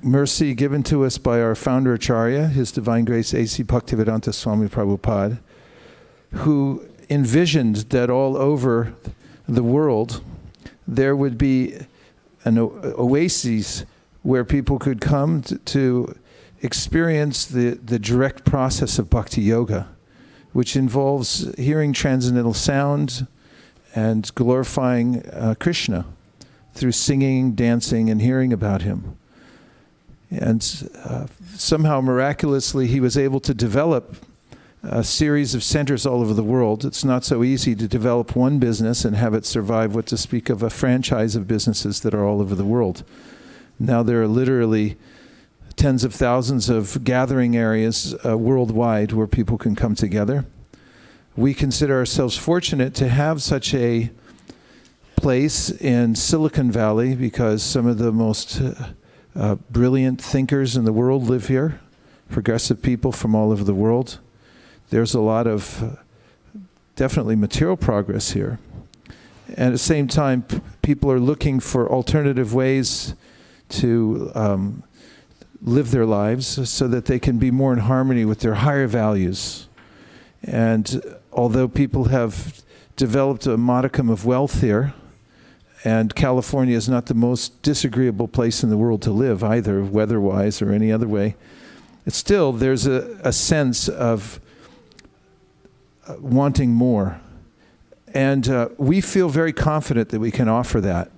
mercy given to us by our founder Acharya, His Divine Grace A.C. Bhaktivedanta Swami Prabhupada, who envisioned that all over the world there would be an oasis where people could come to experience the direct process of bhakti-yoga, which involves hearing transcendental sound and glorifying Krishna through singing, dancing, and hearing about him. And somehow, miraculously, he was able to develop a series of centers all over the world. It's not so easy to develop one business and have it survive, what to speak of a franchise of businesses that are all over the world. Now there are literally tens of thousands of gathering areas worldwide where people can come together. We consider ourselves fortunate to have such a place in Silicon Valley because some of the most brilliant thinkers in the world live here, progressive people from all over the world. There's a lot of definitely material progress here. And at the same time, people are looking for alternative ways to live their lives so that they can be more in harmony with their higher values. And although people have developed a modicum of wealth here, and California is not the most disagreeable place in the world to live either, weather-wise or any other way, it's still, there's a sense of wanting more. And we feel very confident that we can offer that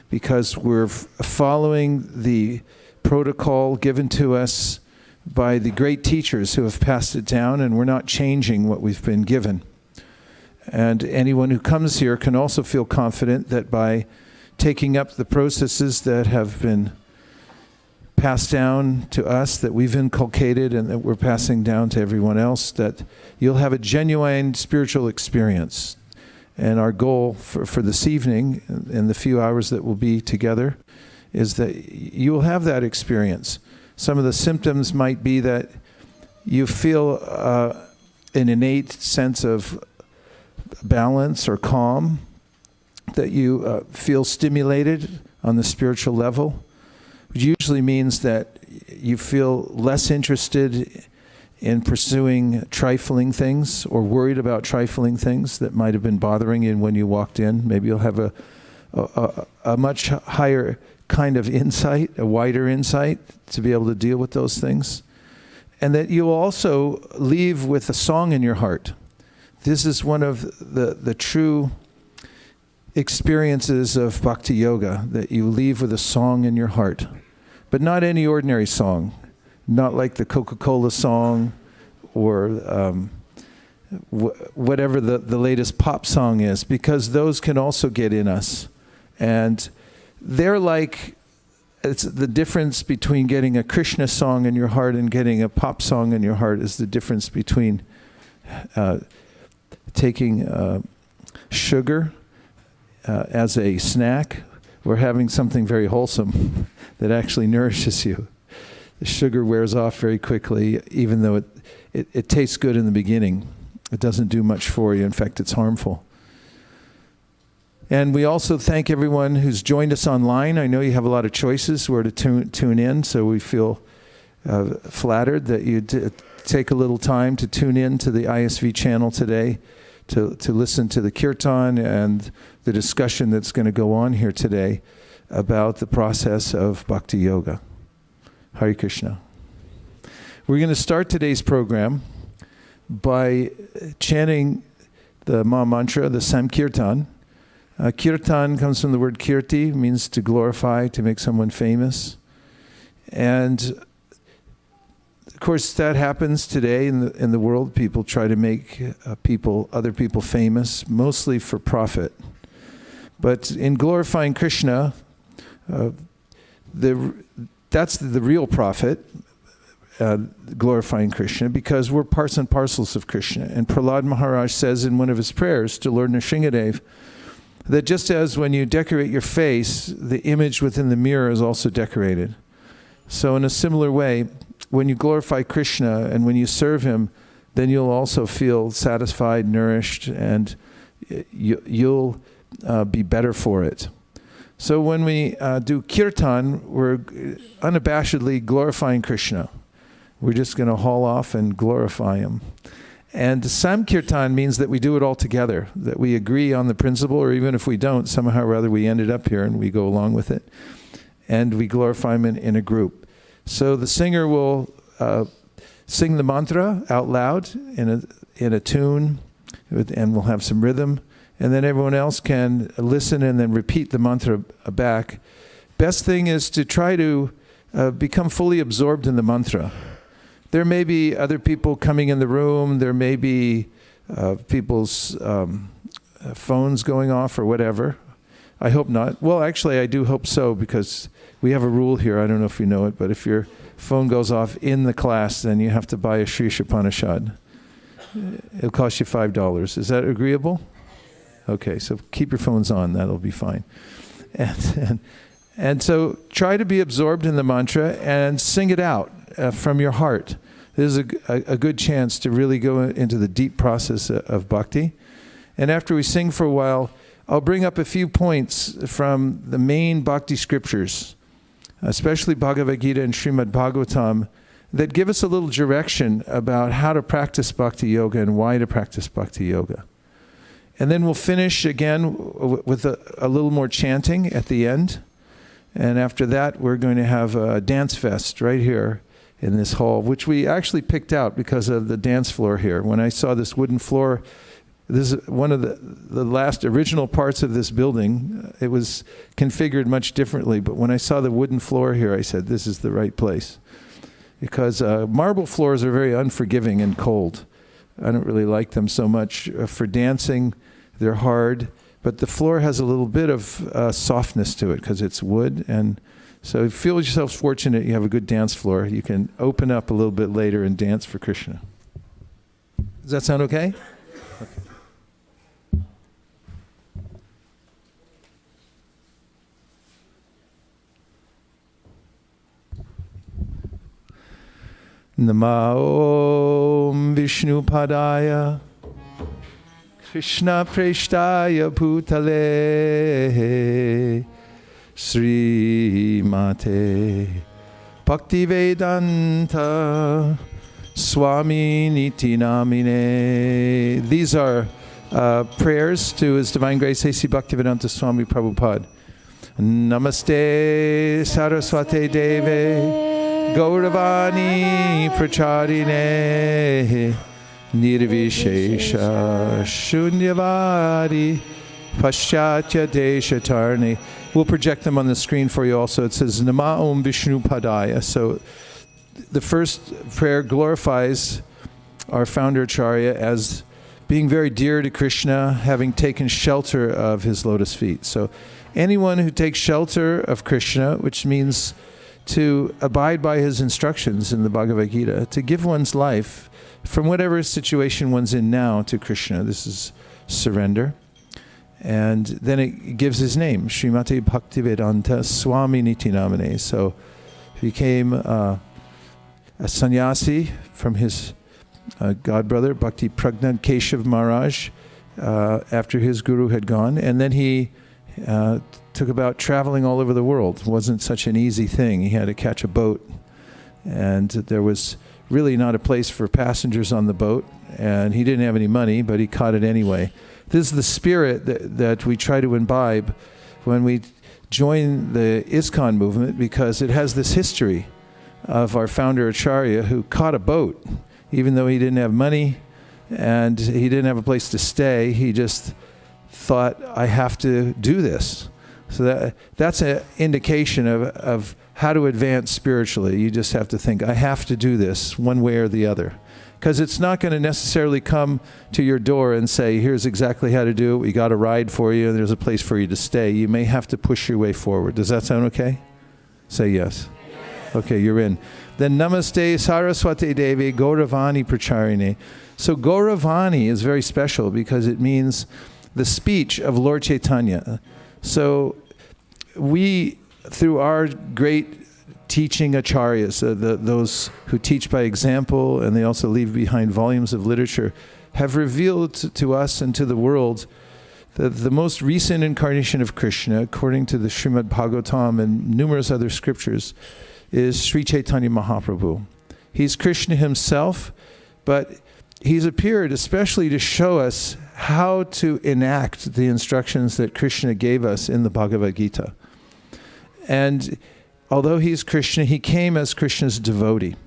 because we're following the protocol given to us by the great teachers who have passed it down, and we're not changing what we've been given. And anyone who comes here can also feel confident that by taking up the processes that have been passed down to us, that we've inculcated and that we're passing down to everyone else, that you'll have a genuine spiritual experience. And our goal for this evening, in the few hours that we'll be together, is that you will have that experience. Some of the symptoms might be that you feel an innate sense of balance or calm, that you feel stimulated on the spiritual level, which usually means that you feel less interested in pursuing trifling things or worried about trifling things that might have been bothering you when you walked in. Maybe you'll have a much higher kind of insight, a wider insight to be able to deal with those things. And that you'll also leave with a song in your heart. This is one of the true experiences of bhakti yoga, that you leave with a song in your heart. But not any ordinary song, not like the Coca-Cola song or whatever the latest pop song is, because those can also get in us. And they're like, it's the difference between getting a Krishna song in your heart and getting a pop song in your heart is the difference between taking sugar as a snack or having something very wholesome that actually nourishes you. The sugar wears off very quickly, even though it tastes good in the beginning. It doesn't do much for you. In fact, it's harmful. And we also thank everyone who's joined us online. I know you have a lot of choices where to tune in, so we feel flattered that you take a little time to tune in to the ISV channel today to listen to the Kirtan and the discussion that's going to go on here today about the process of bhakti yoga. Hare Krishna. We're going to start today's program by chanting the maha-mantra, the Sankirtan. Kirtan comes from the word kirti, means to glorify, to make someone famous. And of course that happens today in the world. People try to make other people famous, mostly for profit. But in glorifying Krishna, that's the real profit, glorifying Krishna, because we're parts and parcels of Krishna. And Prahlad Maharaj says in one of his prayers to Lord Nrsingadev, that just as when you decorate your face, the image within the mirror is also decorated. So in a similar way, when you glorify Krishna and when you serve him, then you'll also feel satisfied, nourished, and you'll be better for it. So when we do Kirtan, we're unabashedly glorifying Krishna. We're just going to haul off and glorify him. And Samkirtan means that we do it all together, that we agree on the principle, or even if we don't, somehow or other we ended up here and we go along with it. And we glorify him in a group. So the singer will sing the mantra out loud in a tune, and we'll have some rhythm. And then everyone else can listen and then repeat the mantra back. Best thing is to try to become fully absorbed in the mantra. There may be other people coming in the room. There may be people's phones going off or whatever. I hope not. Well, actually, I do hope so, because we have a rule here. I don't know if you know it, but if your phone goes off in the class, then you have to buy a Sri Upanishad. It'll cost you $5. Is that agreeable? Okay, so keep your phones on. That'll be fine. And so try to be absorbed in the mantra and sing it out from your heart. This is a good chance to really go into the deep process of bhakti. And after we sing for a while, I'll bring up a few points from the main bhakti scriptures, especially Bhagavad Gita and Srimad Bhagavatam, that give us a little direction about how to practice bhakti-yoga and why to practice bhakti-yoga. And then we'll finish again with a little more chanting at the end. And after that, we're going to have a dance fest right here in this hall, which we actually picked out because of the dance floor here. When I saw this wooden floor, this is one of the last original parts of this building. It was configured much differently, but when I saw the wooden floor here, I said, this is the right place. Because marble floors are very unforgiving and cold. I don't really like them so much. For dancing, they're hard, but the floor has a little bit of softness to it because it's wood. And so feel yourself fortunate you have a good dance floor. You can open up a little bit later and dance for Krishna. Does that sound okay? Okay. Namo Om Vishnu Padaya Krishna Preshtaya Bhutale Sri Mate Bhaktivedanta Swami Niti Namine. These are prayers to His Divine Grace A.C. Bhaktivedanta Swami Prabhupada. Namaste Saraswate Deve Gauravani Pracharine Nirvishesha Shunyavadi Paschatya Deshatarni. We'll project them on the screen for you also. It says Nama Om Vishnu Padaya. So the first prayer glorifies our founder Acharya as being very dear to Krishna, having taken shelter of his lotus feet. So anyone who takes shelter of Krishna, which means to abide by his instructions in the Bhagavad Gita, to give one's life from whatever situation one's in now to Krishna. This is surrender. And then it gives his name, Srimati Bhaktivedanta Swami Niti Namine. So he became a sannyasi from his godbrother, Bhakti Pragnant Keshav Maharaj, after his guru had gone. And then he took about traveling all over the world. It wasn't such an easy thing. He had to catch a boat, and there was really not a place for passengers on the boat, and he didn't have any money, but he caught it anyway. This is the spirit that we try to imbibe when we join the ISKCON movement, because it has this history of our founder Acharya who caught a boat, even though he didn't have money and he didn't have a place to stay. He just thought, I have to do this. So that's an indication of how to advance spiritually. You just have to think, I have to do this one way or the other. Because it's not going to necessarily come to your door and say, here's exactly how to do it. We got a ride for you and there's a place for you to stay. You may have to push your way forward. Does that sound okay? Say yes. Okay, you're in. Then Namaste Saraswati Devi Gauravani Pracharine. So Gauravani is very special because it means the speech of Lord Chaitanya. So we, through our great teaching acharyas, those who teach by example, and they also leave behind volumes of literature, have revealed to us and to the world The most recent incarnation of Krishna, according to the Srimad Bhagavatam and numerous other scriptures, is Sri Chaitanya Mahaprabhu. He's Krishna himself, but he's appeared especially to show us how to enact the instructions that Krishna gave us in the Bhagavad Gita. And although he's Krishna, he came as Krishna's devotee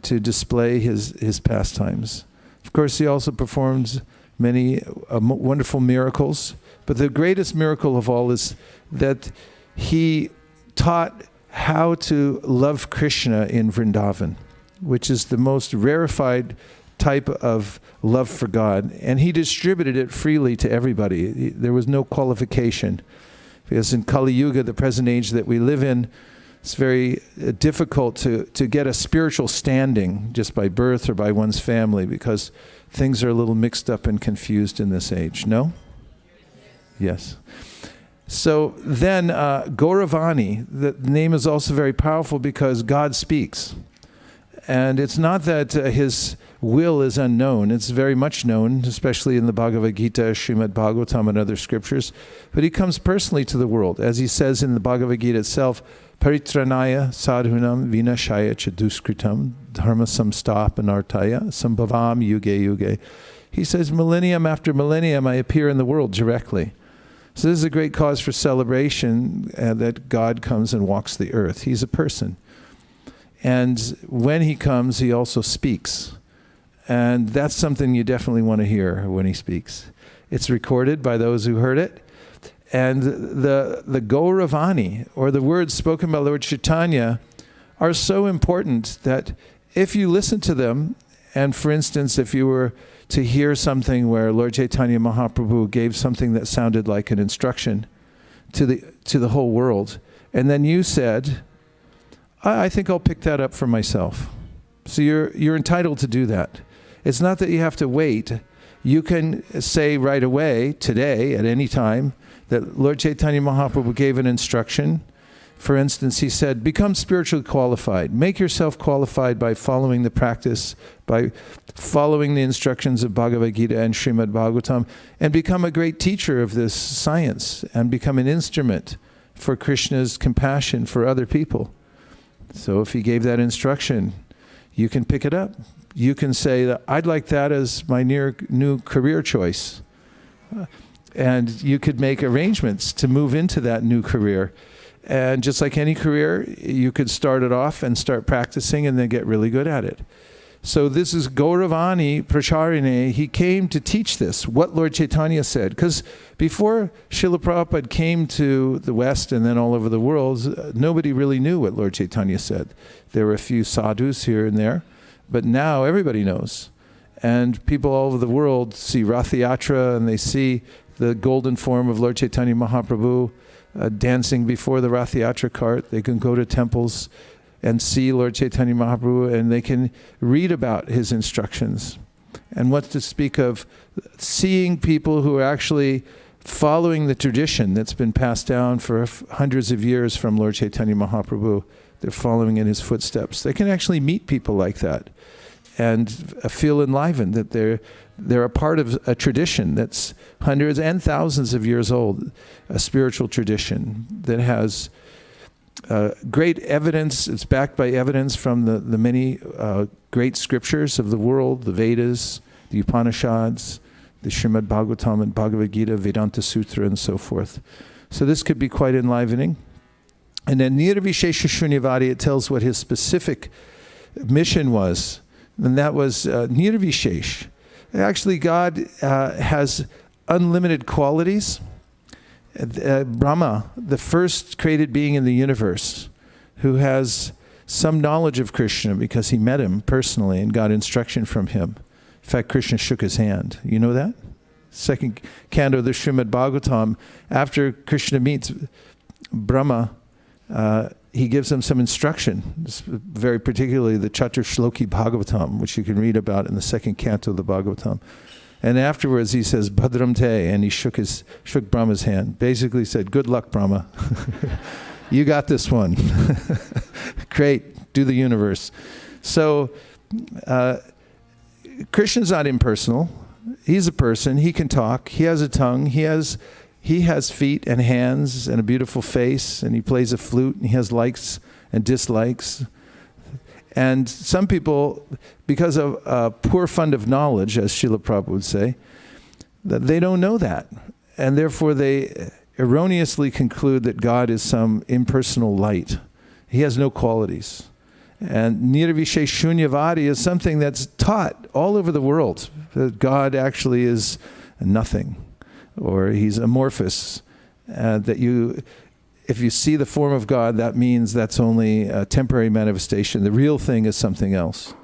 to display his pastimes. Of course, he also performs many wonderful miracles, but the greatest miracle of all is that he taught how to love Krishna in Vrindavan, which is the most rarefied type of love for God, and he distributed it freely to everybody. There was no qualification, because in Kali Yuga, the present age that we live in, it's very difficult to get a spiritual standing just by birth or by one's family, because things are a little mixed up and confused in this age. No? Yes. So then Gauravani, the name is also very powerful because God speaks. And it's not that his will is unknown. It's very much known, especially in the Bhagavad Gita, Srimad Bhagavatam, and other scriptures. But he comes personally to the world. As he says in the Bhagavad Gita itself, Paritranaya sadhunam vinashaya chaduskritam dharma samstapanartaya sambhavam yuge yuge. He says, millennium after millennium, I appear in the world directly. So this is a great cause for celebration that God comes and walks the earth. He's a person. And when he comes, he also speaks. And that's something you definitely want to hear when he speaks. It's recorded by those who heard it. And the Gauravani, or the words spoken by Lord Chaitanya, are so important that if you listen to them, and for instance, if you were to hear something where Lord Chaitanya Mahaprabhu gave something that sounded like an instruction to the whole world, and then you said, I think I'll pick that up for myself. So you're entitled to do that. It's not that you have to wait. You can say right away, today, at any time, that Lord Chaitanya Mahaprabhu gave an instruction. For instance, he said, become spiritually qualified. Make yourself qualified by following the practice, by following the instructions of Bhagavad Gita and Srimad Bhagavatam, and become a great teacher of this science, and become an instrument for Krishna's compassion for other people. So if he gave that instruction, you can pick it up. You can say, that I'd like that as my new career choice. And you could make arrangements to move into that new career. And just like any career, you could start it off and start practicing and then get really good at it. So this is Gauravani Pracharine. He came to teach this, what Lord Chaitanya said. Because before Srila Prabhupada came to the West and then all over the world, nobody really knew what Lord Chaitanya said. There were a few sadhus here and there, but now everybody knows. And people all over the world see Rath Yatra, and they see the golden form of Lord Chaitanya Mahaprabhu dancing before the Rath Yatra cart. They can go to temples and see Lord Chaitanya Mahaprabhu, and they can read about his instructions. And what to speak of seeing people who are actually following the tradition that's been passed down for hundreds of years from Lord Chaitanya Mahaprabhu. They're following in his footsteps. They can actually meet people like that and feel enlivened that they're a part of a tradition that's hundreds and thousands of years old, a spiritual tradition that has great evidence. It's backed by evidence from the many great scriptures of the world, the Vedas, the Upanishads, the Srimad Bhagavatam and Bhagavad Gita, Vedanta Sutra, and so forth. So this could be quite enlivening. And then Nirvishesha Shunyavadi, it tells what his specific mission was, and that was Nirvishesh. Actually, God has unlimited qualities. Brahma, the first created being in the universe, who has some knowledge of Krishna because he met him personally and got instruction from him. In fact, Krishna shook his hand. You know that? Second canto of the Srimad Bhagavatam, after Krishna meets Brahma, he gives him some instruction, very particularly the Chatur Shloki Bhagavatam, which you can read about in the second canto of the Bhagavatam. And afterwards he says, Bhadram te, and he shook Brahma's hand. Basically said, good luck, Brahma. You got this one. Great, do the universe. So Krishna's not impersonal. He's a person. He can talk. He has a tongue. He has feet and hands and a beautiful face, and he plays a flute, and he has likes and dislikes. And some people, because of a poor fund of knowledge, as Srila Prabhupada would say, that they don't know that. And therefore they erroneously conclude that God is some impersonal light. He has no qualities. And Nirvishe Shunyavadi is something that's taught all over the world, that God actually is nothing, or he's amorphous. That if you see the form of God, that means that's only a temporary manifestation. The real thing is something else.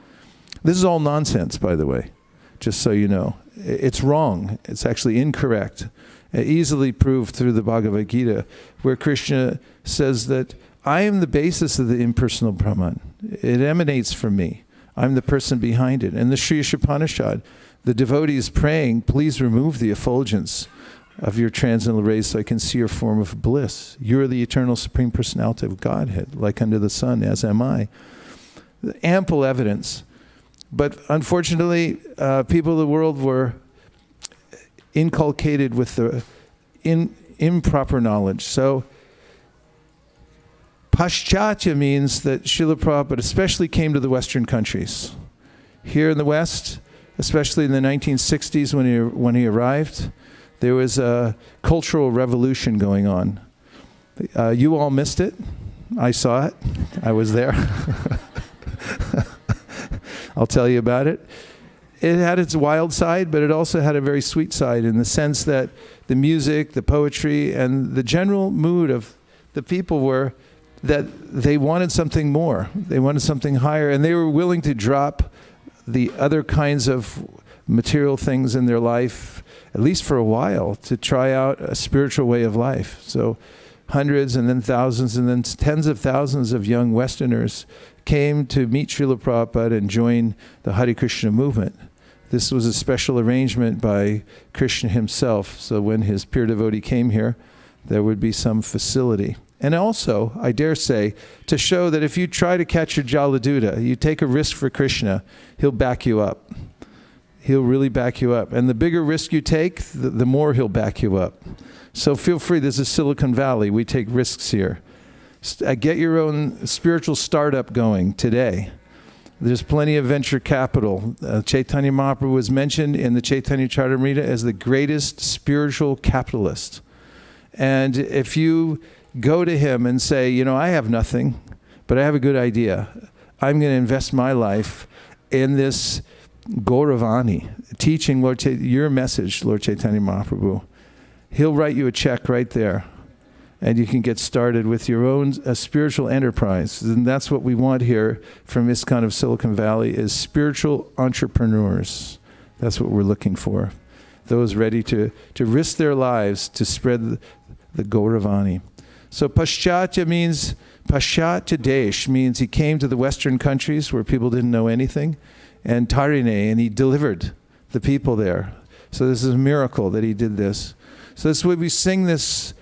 This is all nonsense, by the way, just so you know. It's wrong. It's actually incorrect. Easily proved through the Bhagavad Gita, where Krishna says that I am the basis of the impersonal Brahman. It emanates from me. I'm the person behind it. And the Sri Upanishad, the devotees praying, please remove the effulgence of your transcendental rays so I can see your form of bliss. You're the eternal Supreme Personality of Godhead, like unto the sun, as am I. Ample evidence. But unfortunately, people of the world were inculcated with the improper knowledge. So, Paschatya means that Srila Prabhupada especially came to the Western countries. Here in the West, especially in the 1960s when he arrived, there was a cultural revolution going on. You all missed it. I saw it. I was there. I'll tell you about it. It had its wild side, but it also had a very sweet side in the sense that the music, the poetry, and the general mood of the people were that they wanted something more. They wanted something higher, and they were willing to drop the other kinds of material things in their life, at least for a while, to try out a spiritual way of life. So hundreds and then thousands and then tens of thousands of young Westerners came to meet Srila Prabhupada and join the Hare Krishna movement. This was a special arrangement by Krishna himself, so when his pure devotee came here, there would be some facility. And also, I dare say, to show that if you try to catch a Jaladuta, you take a risk for Krishna, he'll back you up. He'll really back you up. And the bigger risk you take, the more he'll back you up. So feel free, this is Silicon Valley, we take risks here. Get your own spiritual startup going today. There's plenty of venture capital. Chaitanya Mahaprabhu was mentioned in the Chaitanya Charitamrita as the greatest spiritual capitalist. And if you go to him and say, I have nothing, but I have a good idea. I'm going to invest my life in this Gauravani, teaching your message, Lord Chaitanya Mahaprabhu. He'll write you a check right there. And you can get started with your own spiritual enterprise. And that's what we want here from ISKCON of Silicon Valley is spiritual entrepreneurs. That's what we're looking for. Those ready to risk their lives to spread the Gauravani. So Paschatya means, Paschatya Desh means he came to the Western countries where people didn't know anything. And Tarine, and he delivered the people there. So this is a miracle that he did this. So this is why we sing this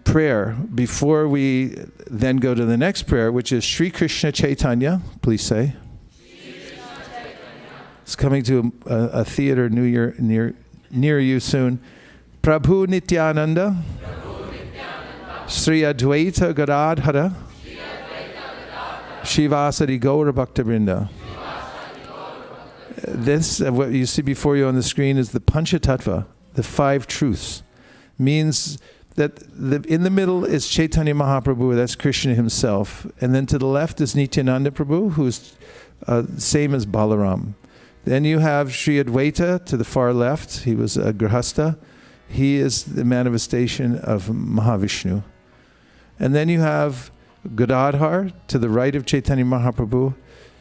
prayer before we then go to the next prayer, which is Sri Krishna Chaitanya. Please say. It's coming to a theater near you soon. Prabhu Nityananda, Sri Advaita Gadadhara, Shivasari Gaura Bhaktivinoda. This, what you see before you on the screen, is the Panchatattva, the 5 truths. Means that in the middle is Chaitanya Mahaprabhu, that's Krishna himself. And then to the left is Nityananda Prabhu, who's same as Balaram. Then you have Sri Advaita to the far left. He was a Grihastha. He is the manifestation of Mahavishnu. And then you have Gadadhar to the right of Chaitanya Mahaprabhu.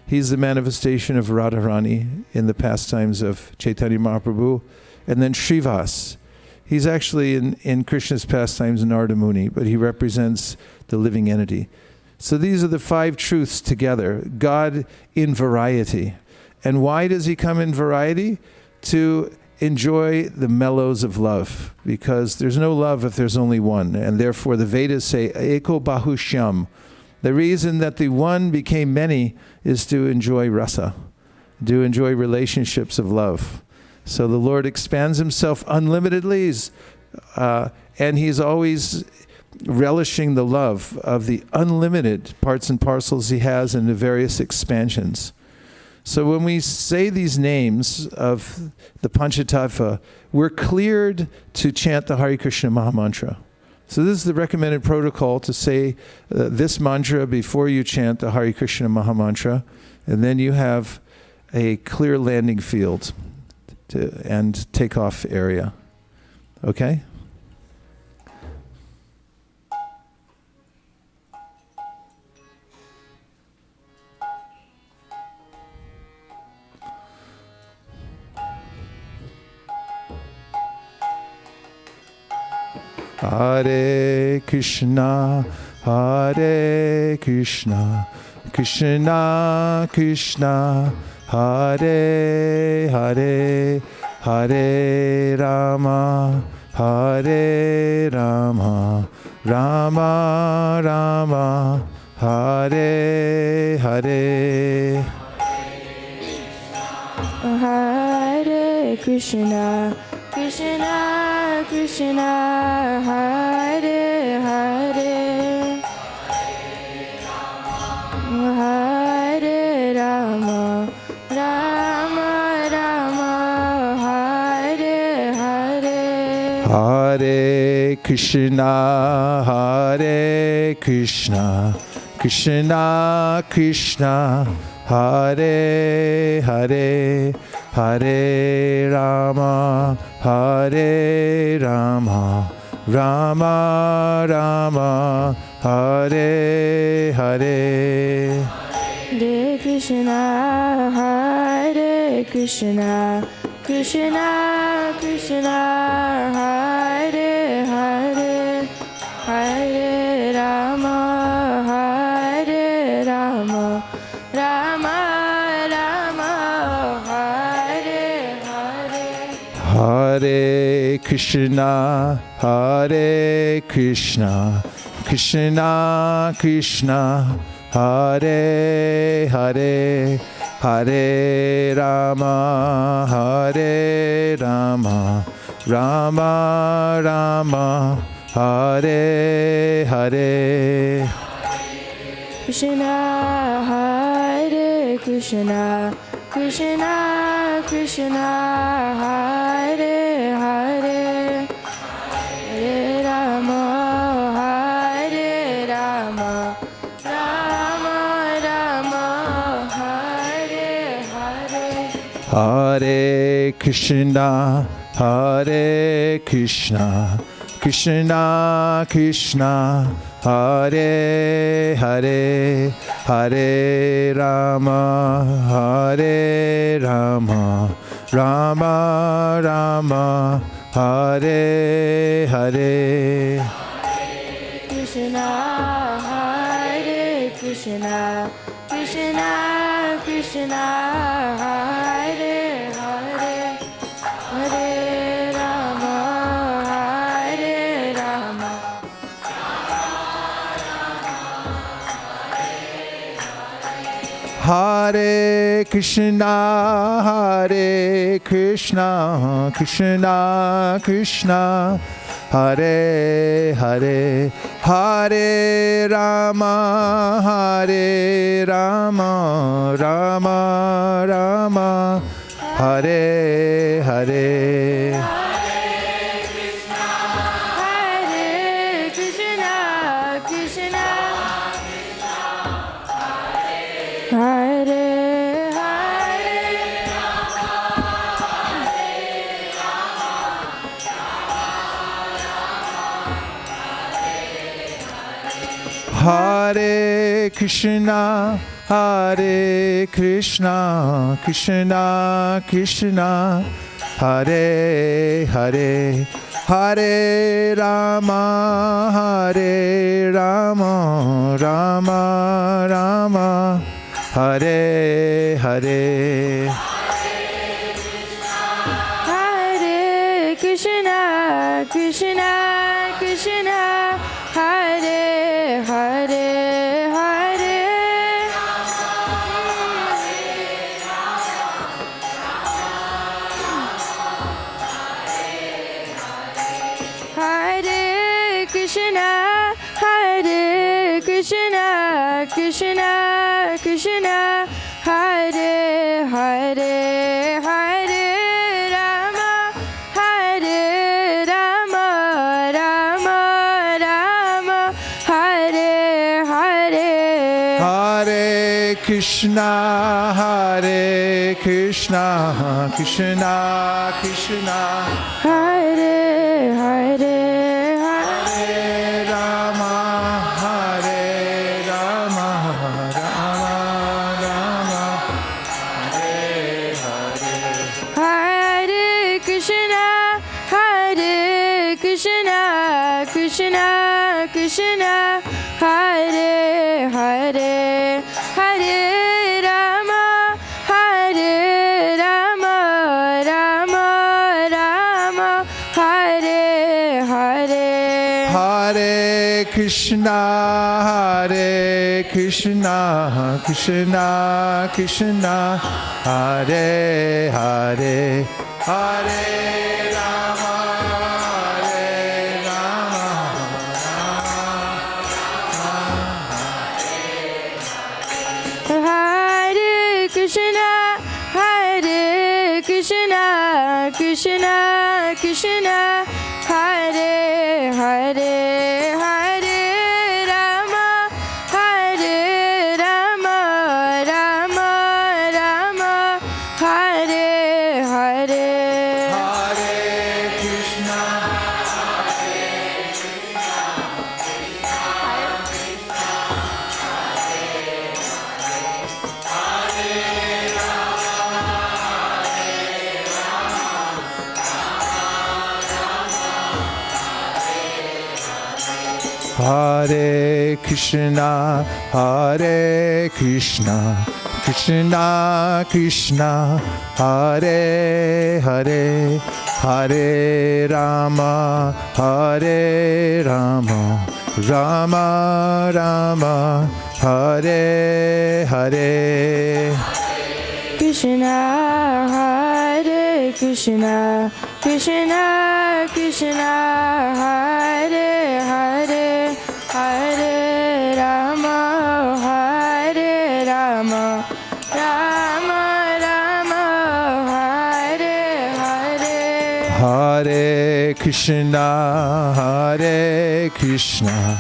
He's the manifestation of Radharani in the pastimes of Chaitanya Mahaprabhu. And then Srivas. He's actually in Krishna's pastimes Narada Muni, but he represents the living entity. So these are the 5 truths together. God in variety. And why does he come in variety? To enjoy the mellows of love. Because there's no love if there's only one. And therefore the Vedas say, Eko Bahushyam. The reason that the one became many is to enjoy rasa. do enjoy relationships of love. So the Lord expands himself unlimitedly, and he's always relishing the love of the unlimited parts and parcels he has in the various expansions. So when we say these names of the Panchatattva, we're cleared to chant the Hare Krishna maha-mantra. So this is the recommended protocol, to say this mantra before you chant the Hare Krishna maha-mantra, and then you have a clear landing field and takeoff area. Okay? Hare Krishna, Hare Krishna, Krishna Krishna, Hare Hare, Hare Rama, Hare Rama, Rama Rama, Hare Hare. Hare Krishna, Krishna Krishna, Hare Hare, Hare Rama, Rama Rama, Hare Hare. Hare Krishna, Hare Krishna, Krishna Krishna, Hare Hare, Hare Rama, Hare Rama, Rama Rama, Hare Hare. Hare Krishna, Hare Krishna, Krishna Krishna, Hare Hare, Hare Rama, Hare Rama, Rama Rama, Hare Hare. Hare Krishna, Hare Krishna, Krishna Krishna, Hare Hare, Hare Rama, Hare Rama, Rama Rama, Hare Hare. Krishna, Hare Krishna, Krishna Krishna, Hare Hare, Hare Rama, Hare Rama, Rama Rama, Hare Hare. Hare Krishna, Hare Krishna, Krishna Krishna, Hare Hare, Hare Rama, Hare Rama, Rama Rama, Hare Hare. Krishna, Hare Krishna, Krishna Krishna, Hare Hare, Hare Rama, Hare Rama. Hare Krishna, Hare Krishna, Krishna Krishna, Hare Hare, Hare Rama, Hare Rama, Rama Rama, Hare Hare. Hare Krishna, Krishna, Hare Hare Krishna, Hare Krishna, Krishna Krishna, Hare Hare, Hare Rama, Hare Rama, Rama Rama, Hare Hare. Hare Krishna, Krishna Krishna, Hare Hare, Hare Krishna Krishna Hare Hare Hare Rama Hare Rama Rama Rama Hare Hare Hare Krishna Krishna Krishna Hare Hare Hare Rama Hare Rama Rama Rama Hare Hare Hare Krishna Krishna Krishna Hare Hare Hare Rama Rama Rama Hare Hare Hare Krishna Krishna Krishna Hare Hare Hare Rama Hare Krishna Krishna Krishna Hare Hare Hare Rama Rama Rama Hare Hare Hare Krishna Hare Krishna Krishna Krishna Hare Hare Hare Rama Rama Rama Hare Hare Krishna Hare Krishna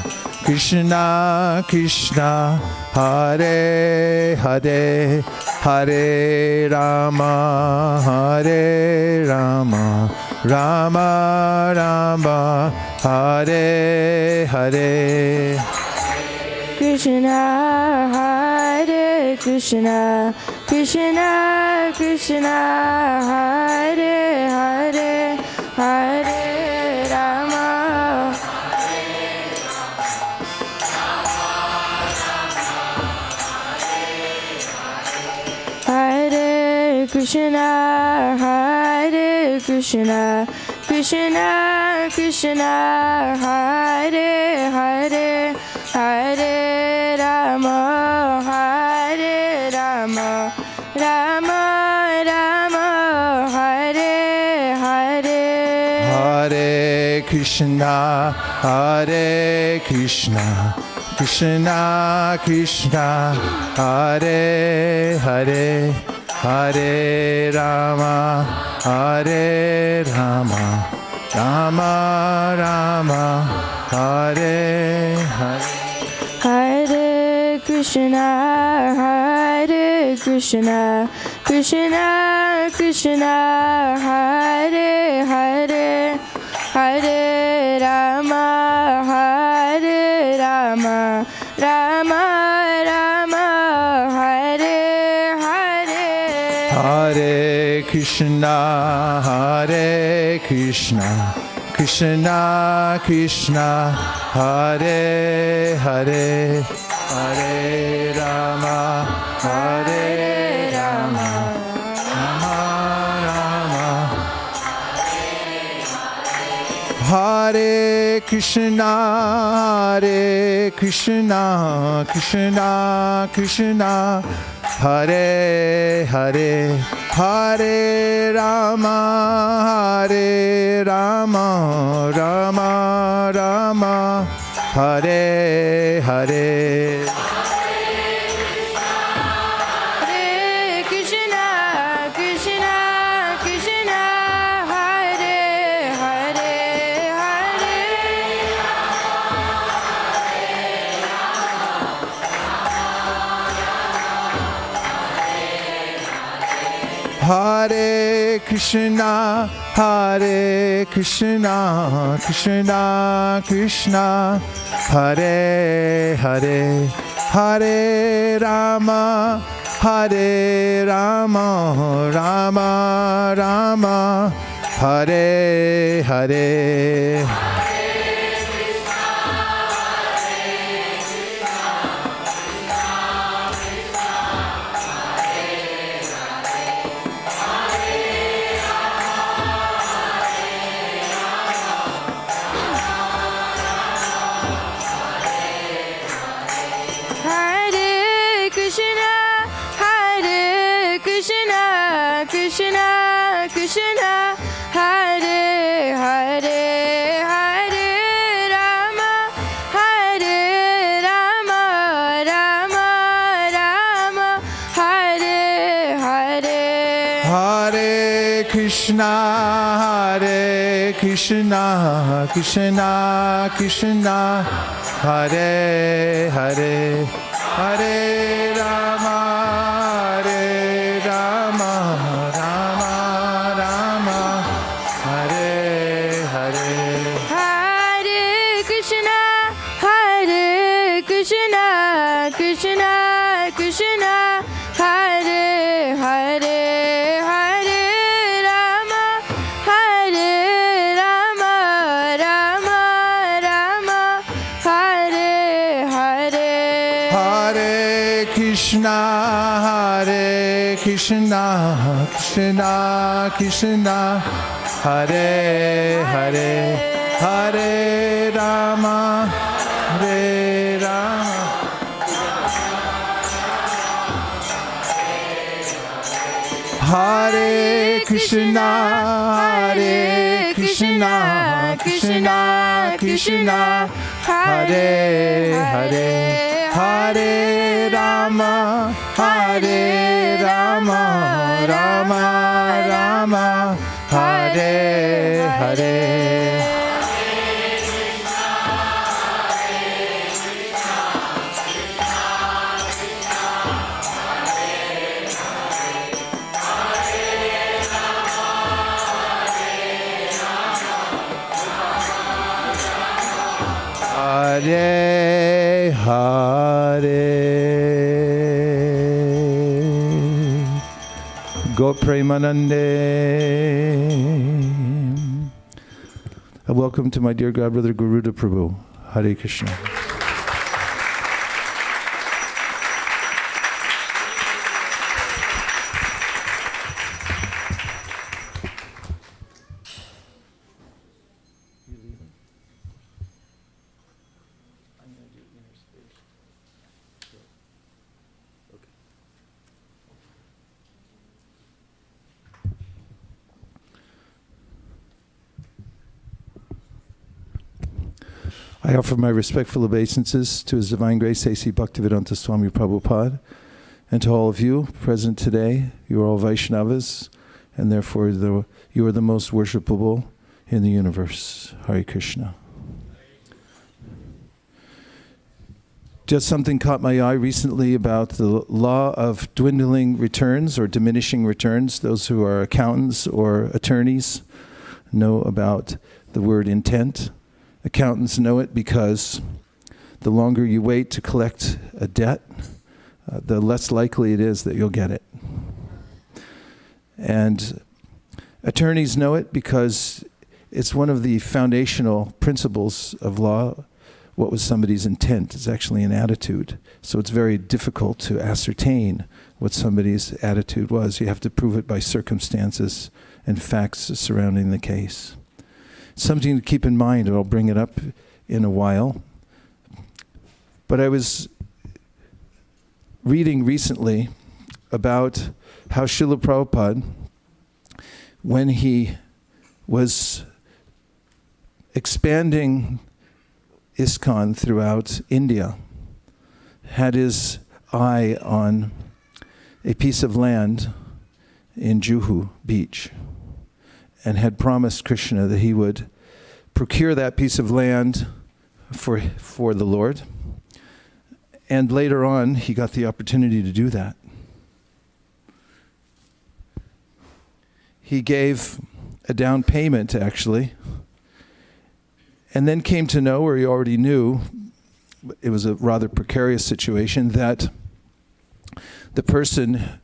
Krishna Hare Hare Hare Rama Rama Rama Hare Hare Hare Krishna Krishna Krishna Hare Hare Hare Rama Rama Rama Hare Hare Krishna Hare Krishna Krishna Hare Hare Hare Rama Hare Krishna Krishna Hare Hare Hare Rama Rama Rama Hare Hare Hare Krishna Krishna Hare Hare Hare Rama Rama Rama Hare Hare Hare Krishna Krishna Hare Hare Hare Rama Rama Rama Hare Hare Hare Krishna Krishna Hare Hare Hare Rama Rama Rama Hare Krishna Krishna Hare Hare Hare Rama Rama Rama Hare Hare Hare Krishna, Hare Krishna, Krishna Krishna, Hare Hare, Hare Rama, Hare Rama, Rama Rama, Hare Hare. Krishna Krishna, Hare Hare, Hare Rama, Hare Rama, Rama Rama, Hare Hare. Hare Krishna, Hare Krishna, Krishna Krishna, Hare Hare, Hare Rama, Hare Rama, Rama Rama, Hare Hare. Hare Krishna, Hare Krishna, Krishna Krishna, Hare Hare, Hare Rama, Hare Rama, Rama Rama, Hare Hare. Hare Krishna, Hare Krishna, Krishna Krishna, Hare Hare, Hare Rama, Hare Rama. Hare Krishna, Hare Krishna, Krishna Krishna, Hare Hare, Hare Rama, Hare Rama, Rama Rama, Hare Hare. Hare Hare Go Premanande. Welcome to my dear godbrother Garuda Prabhu. Hare Krishna. I offer my respectful obeisances to His Divine Grace A.C. Bhaktivedanta Swami Prabhupada, and to all of you present today. You are all Vaishnavas, and therefore you are the most worshipable in the universe. Hare Krishna. Just something caught my eye recently about the law of dwindling returns or diminishing returns. Those who are accountants or attorneys know about the word intent. Accountants know it because the longer you wait to collect a debt, the less likely it is that you'll get it. And attorneys know it because it's one of the foundational principles of law. What was somebody's intent is actually an attitude. So it's very difficult to ascertain what somebody's attitude was. You have to prove it by circumstances and facts surrounding the case. Something to keep in mind, and I'll bring it up in a while. But I was reading recently about how Srila Prabhupada, when he was expanding ISKCON throughout India, had his eye on a piece of land in Juhu Beach, and had promised Krishna that he would procure that piece of land for the Lord. And later on, he got the opportunity to do that. he gave a down payment, actually, and then came to know, or he already knew, it was a rather precarious situation, that the person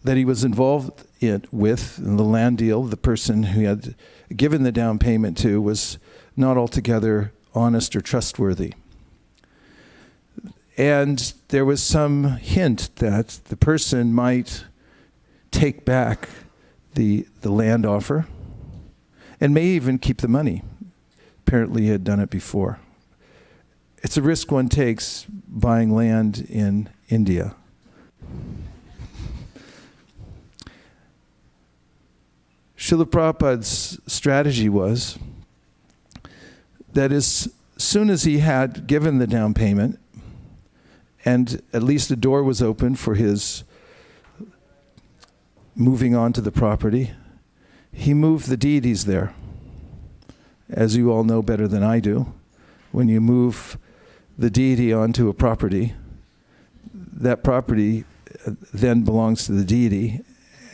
that he was involved in the land deal, the person who he had given the down payment to, was not altogether honest or trustworthy. And there was some hint that the person might take back the land offer and may even keep the money. Apparently he had done it before. It's a risk one takes buying land in India. Srila Prabhupada's strategy was that as soon as he had given the down payment, and at least a door was open for his moving on to the property, he moved the deities there. As you all know better than I do, when you move the deity onto a property, that property then belongs to the deity,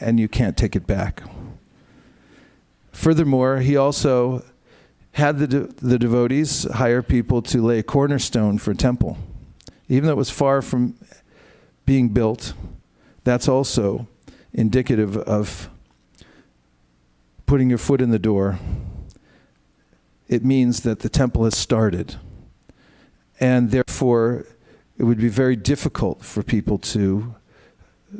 and you can't take it back. Furthermore, he also had the devotees hire people to lay a cornerstone for a temple. Even though it was far from being built, that's also indicative of putting your foot in the door. It means that the temple has started. And therefore, it would be very difficult for people to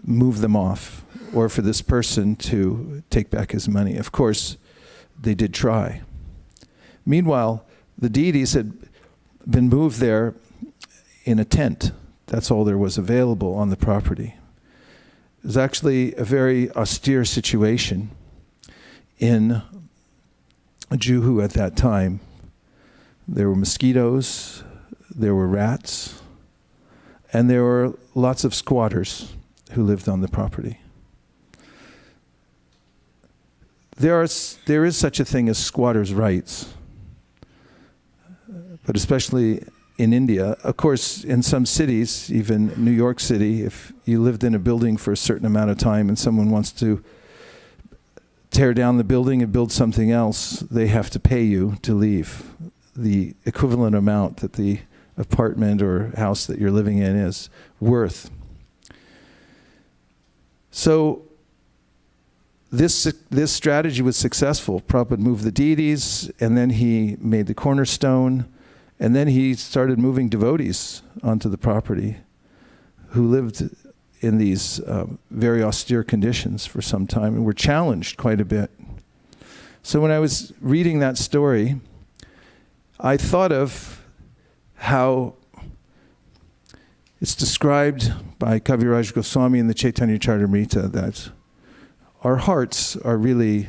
move them off, or for this person to take back his money. Of course, they did try. Meanwhile, the deities had been moved there in a tent. That's all there was available on the property. It was actually a very austere situation in Juhu at that time. There were mosquitoes, there were rats, and there were lots of squatters who lived on the property. There is such a thing as squatters' rights, but especially in India. Of course, in some cities, even New York City, if you lived in a building for a certain amount of time and someone wants to tear down the building and build something else, they have to pay you to leave the equivalent amount that the apartment or house that you're living in is worth. So this strategy was successful. Prabhupada moved the deities, and then he made the cornerstone, and then he started moving devotees onto the property who lived in these very austere conditions for some time and were challenged quite a bit. So when I was reading that story, I thought of how it's described by Kaviraj Goswami in the Chaitanya Charitamrita that our hearts are really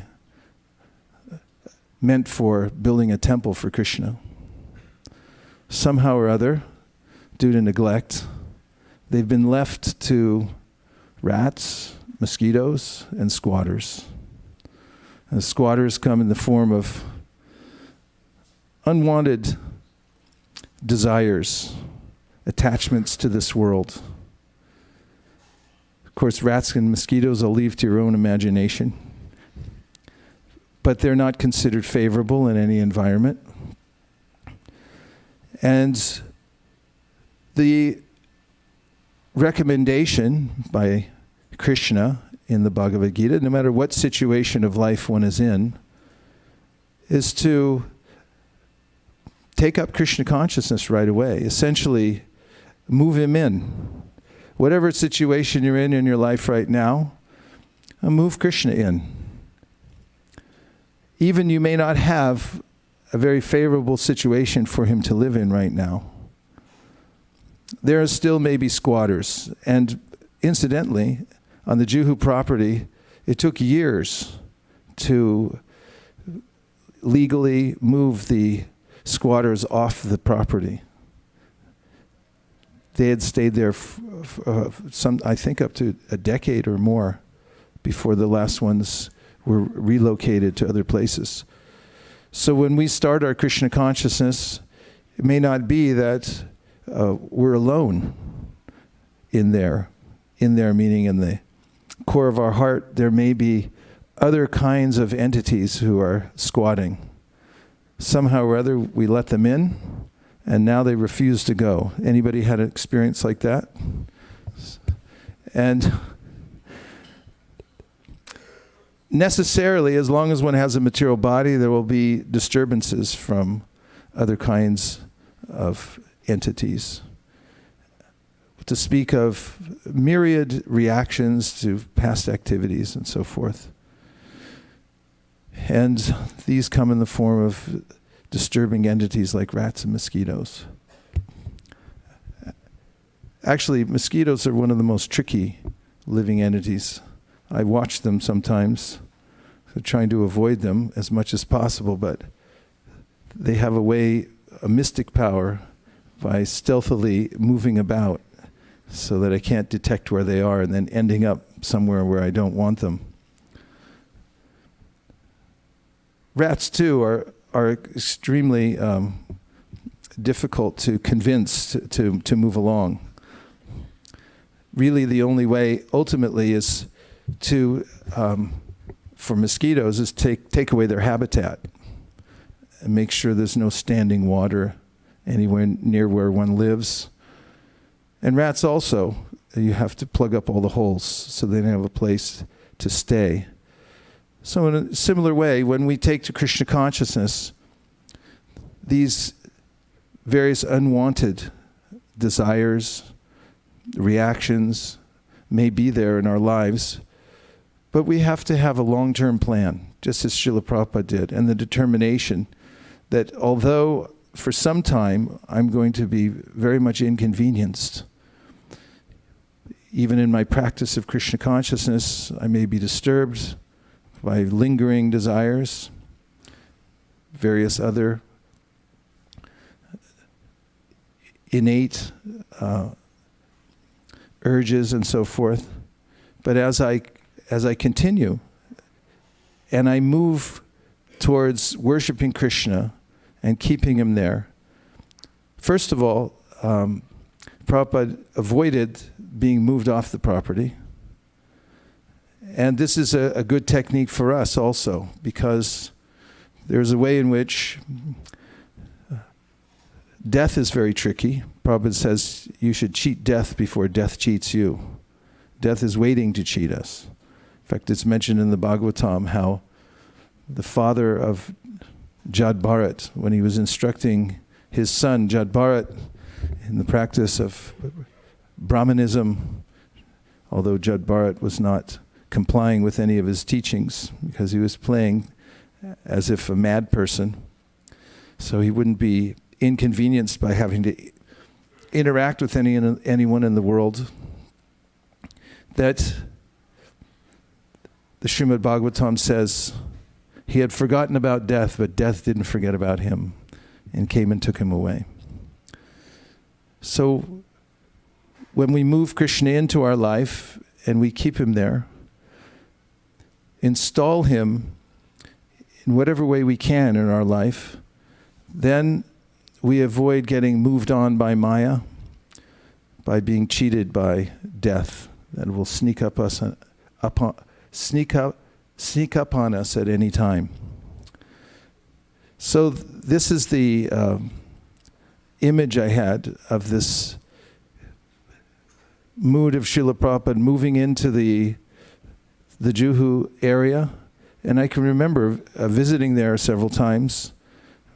meant for building a temple for Krishna. Somehow or other, due to neglect, they've been left to rats, mosquitoes, and squatters. And squatters come in the form of unwanted desires, attachments to this world. Of course, rats and mosquitoes I'll leave to your own imagination, but they're not considered favorable in any environment. And the recommendation by Krishna in the Bhagavad Gita, no matter what situation of life one is in, is to take up Krishna consciousness right away. Essentially, move him in. Whatever situation you're in your life right now, move Krishna in. Even you may not have a very favorable situation for him to live in right now. There are still maybe squatters. And incidentally, on the Juhu property, it took years to legally move the squatters off the property. They had stayed there I think up to a decade or more before the last ones were relocated to other places. So when we start our Krishna consciousness, it may not be that we're alone in there. In there meaning in the core of our heart, there may be other kinds of entities who are squatting. Somehow or other, we let them in, and now they refuse to go. Anybody had an experience like that? And necessarily, as long as one has a material body, there will be disturbances from other kinds of entities. To speak of myriad reactions to past activities and so forth. And these come in the form of disturbing entities like rats and mosquitoes. Actually, mosquitoes are one of the most tricky living entities. I watch them sometimes, trying to avoid them as much as possible, but they have a mystic power by stealthily moving about so that I can't detect where they are and then ending up somewhere where I don't want them. Rats, too, are extremely difficult to convince to move along. Really, the only way, ultimately, is to, for mosquitoes, is take away their habitat and make sure there's no standing water anywhere near where one lives. And rats also, you have to plug up all the holes so they don't have a place to stay. So in a similar way, when we take to Krishna consciousness, these various unwanted desires, reactions may be there in our lives, but we have to have a long-term plan, just as Srila Prabhupada did, and the determination that although for some time I'm going to be very much inconvenienced, even in my practice of Krishna consciousness, I may be disturbed by lingering desires, various other innate urges and so forth. But as I continue and I move towards worshiping Krishna and keeping him there, first of all, Prabhupada avoided being moved off the property. And this is a good technique for us also, because there's a way in which death is very tricky. Prabhupada says you should cheat death before death cheats you. Death is waiting to cheat us. In fact, it's mentioned in the Bhagavatam how the father of Jad Bharat, when he was instructing his son Jad Bharat in the practice of Brahmanism, although Jad Bharat was not complying with any of his teachings because he was playing as if a mad person, so he wouldn't be inconvenienced by having to interact with anyone in the world, that the Srimad Bhagavatam says he had forgotten about death, but death didn't forget about him and came and took him away. So when we move Krishna into our life and we keep him there, install him in whatever way we can in our life, then we avoid getting moved on by Maya, by being cheated by death that will sneak up on us at any time. So this is the image I had of this mood of Srila Prabhupada moving into the Juhu area. And I can remember visiting there several times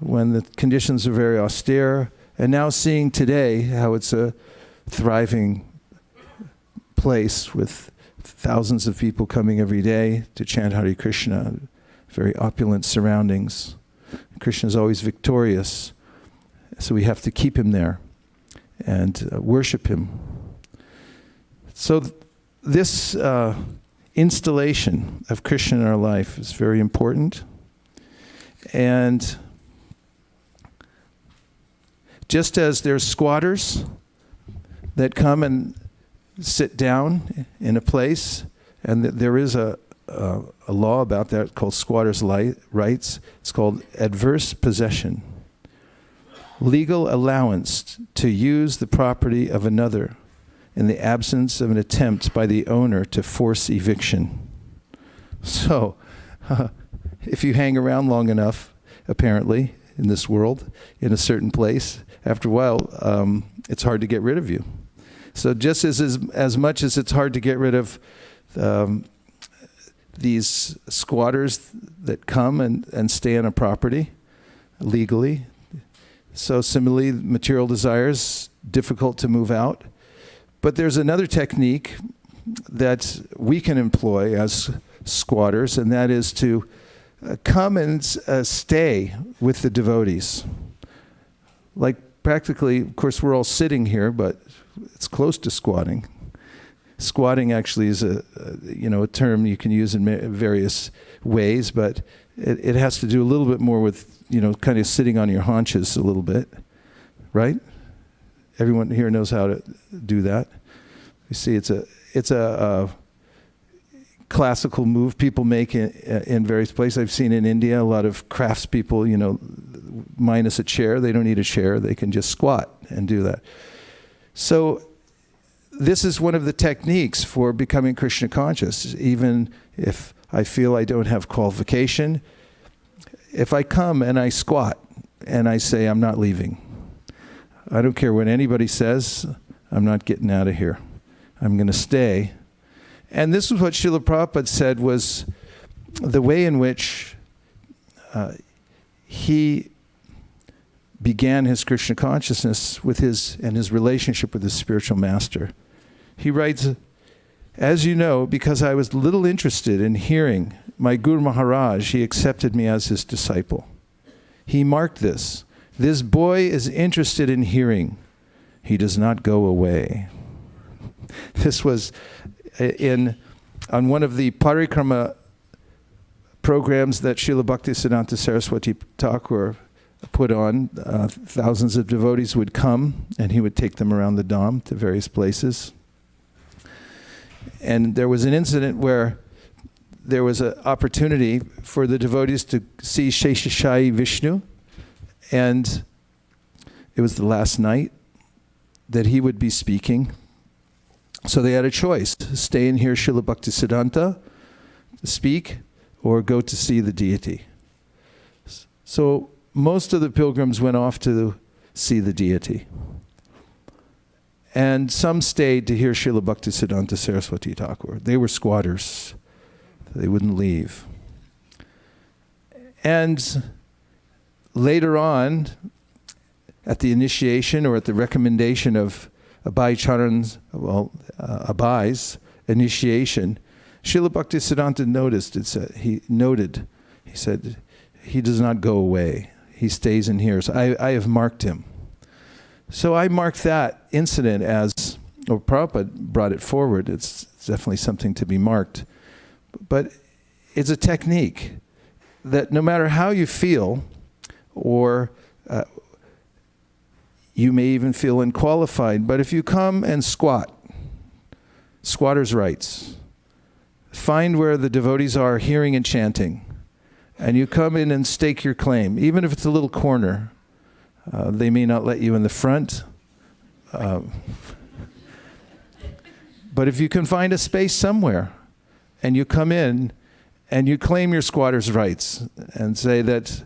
when the conditions are very austere, and now seeing today how it's a thriving place with thousands of people coming every day to chant Hare Krishna, very opulent surroundings. Krishna is always victorious, so we have to keep him there and worship him. So this installation of Krishna in our life is very important. And just as there's squatters that come and sit down in a place, and there is a law about that called squatters' rights. It's called adverse possession. Legal allowance to use the property of another in the absence of an attempt by the owner to force eviction. So If you hang around long enough, apparently, in this world, in a certain place, after a while, it's hard to get rid of you. So just as much as it's hard to get rid of these squatters that come and stay on a property legally, so similarly, material desires, difficult to move out. But there's another technique that we can employ as squatters, and that is to come and stay with the devotees. Like practically, of course, we're all sitting here, but it's close to squatting. Squatting actually is a term you can use in various ways, but it has to do a little bit more with, kind of sitting on your haunches a little bit, right? Everyone here knows how to do that. You see, it's a classical move people make in various places. I've seen in India a lot of craftspeople, minus a chair. They don't need a chair. They can just squat and do that. So this is one of the techniques for becoming Krishna conscious. Even if I feel I don't have qualification, if I come and I squat and I say, I'm not leaving. I don't care what anybody says. I'm not getting out of here. I'm going to stay. And this is what Srila Prabhupada said was the way in which he began his Krishna consciousness with his relationship with his spiritual master. He writes, as you know, because I was little interested in hearing my Guru Maharaj, he accepted me as his disciple. He marked this. This boy is interested in hearing. He does not go away. This was on one of the parikrama programs that Srila Bhaktisiddhanta Saraswati Thakur put on. Thousands of devotees would come, and he would take them around the Dham to various places. And there was an incident where there was an opportunity for the devotees to see Sheshashayi Vishnu, and it was the last night that he would be speaking. So they had a choice: to stay and hear Srila Bhaktisiddhanta speak, or go to see the deity. So most of the pilgrims went off to see the deity. And some stayed to hear Srila Bhaktisiddhanta Saraswati Thakur. They were squatters. They wouldn't leave. And later on, at the initiation or at the recommendation of Abai Charan's, Abai's initiation, Srila Bhaktisiddhanta he said, he does not go away. He stays and hears. I have marked him. So I marked that incident as, or Prabhupada brought it forward. It's definitely something to be marked. But it's a technique that no matter how you feel, or you may even feel unqualified, but if you come and squat, squatter's rights, find where the devotees are hearing and chanting, and you come in and stake your claim, even if it's a little corner. They may not let you in the front. But if you can find a space somewhere, and you come in and you claim your squatter's rights and say that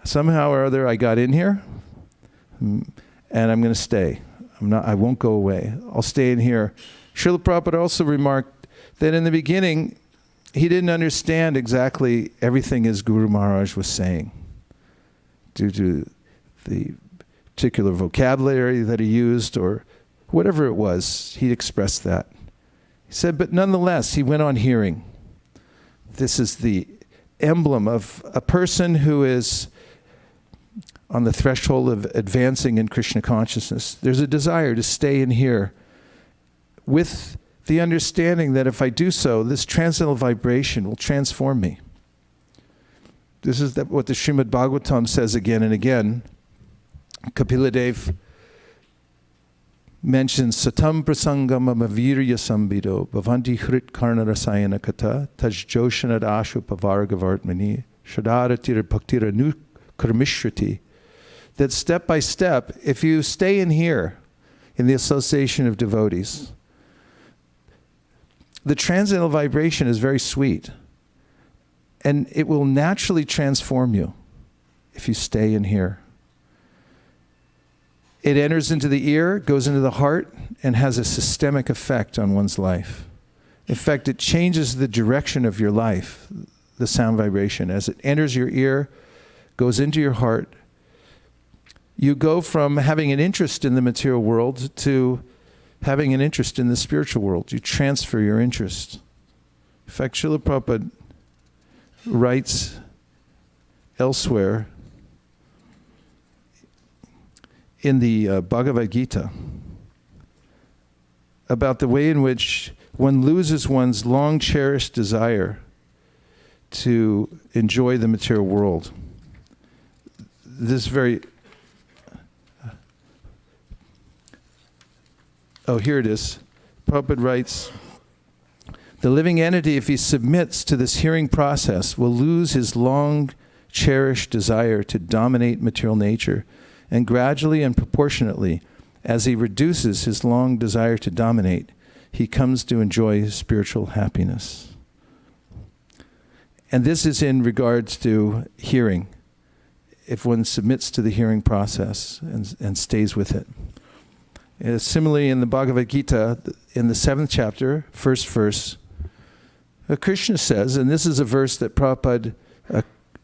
somehow or other I got in here and I'm going to stay. I won't go away. I'll stay in here. Srila Prabhupada also remarked that in the beginning he didn't understand exactly everything his Guru Maharaj was saying due to the particular vocabulary that he used, or whatever it was, he expressed that. He said, but nonetheless, he went on hearing. This is the emblem of a person who is on the threshold of advancing in Krishna consciousness. There's a desire to stay and hear with the understanding that if I do so, this transcendental vibration will transform me. This is what the Srimad Bhagavatam says again and again. Kapila Dev mentions Satam Prasangam Amavirya Sambido Bhavanti Hrit Karna Rasayana Kata Taj Joshanad Ashu Pavargavartmani Shadaratira Bhaktira Nu Karmishrati. That step by step, if you stay in here, in the association of devotees, the transcendental vibration is very sweet. And it will naturally transform you if you stay in here. It enters into the ear, goes into the heart, and has a systemic effect on one's life. In fact, it changes the direction of your life, the sound vibration. As it enters your ear, goes into your heart, you go from having an interest in the material world to having an interest in the spiritual world. You transfer your interest. In fact, Srila Prabhupada writes elsewhere in the Bhagavad Gita about the way in which one loses one's long-cherished desire to enjoy the material world. This very... here it is. Prabhupada writes, the living entity, if he submits to this hearing process, will lose his long-cherished desire to dominate material nature, and gradually and proportionately, as he reduces his long desire to dominate, he comes to enjoy spiritual happiness. And this is in regards to hearing, if one submits to the hearing process and stays with it. Similarly, in the Bhagavad Gita, in the 7th chapter, first verse, Krishna says, and this is a verse that Prabhupada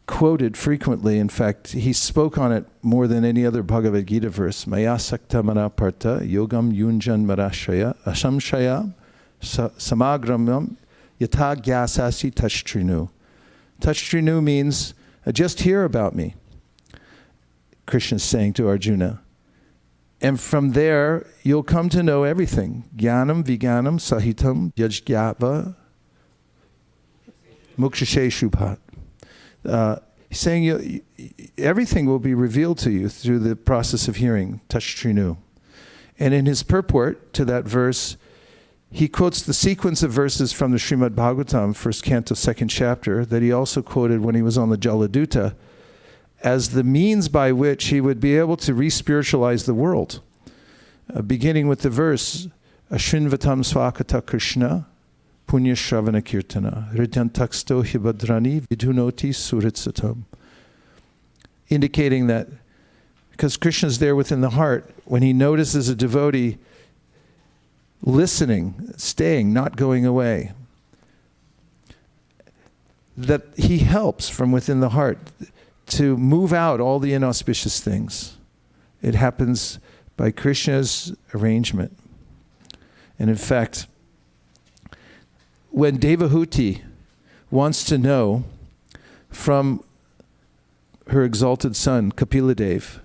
quoted frequently. In fact, he spoke on it more than any other Bhagavad Gita verse. Maya sakta mana parta yogam yunjan marashaya ashamshaya samagramam yata gyasasi tashtrinu. Tashtrinu means, just hear about me, Krishna is saying to Arjuna. And from there, you'll come to know everything. Jnanam viganam sahitam yajgyava mukshashe shubhat. He's saying everything will be revealed to you through the process of hearing, tashtrinu. And in his purport to that verse, he quotes the sequence of verses from the Srimad Bhagavatam, 1st canto, 2nd chapter, that he also quoted when he was on the Jaladuta, as the means by which he would be able to re-spiritualize the world. Beginning with the verse, Ashrinvatam Swakata Krishna, Punya Shravana Kirtana, Ridyantaksto Hibadrani Vidunoti Suritsatam. Indicating that because Krishna's there within the heart, when he notices a devotee listening, staying, not going away, that he helps from within the heart to move out all the inauspicious things. It happens by Krishna's arrangement. And in fact, when Devahuti wants to know from her exalted son, Kapiladev,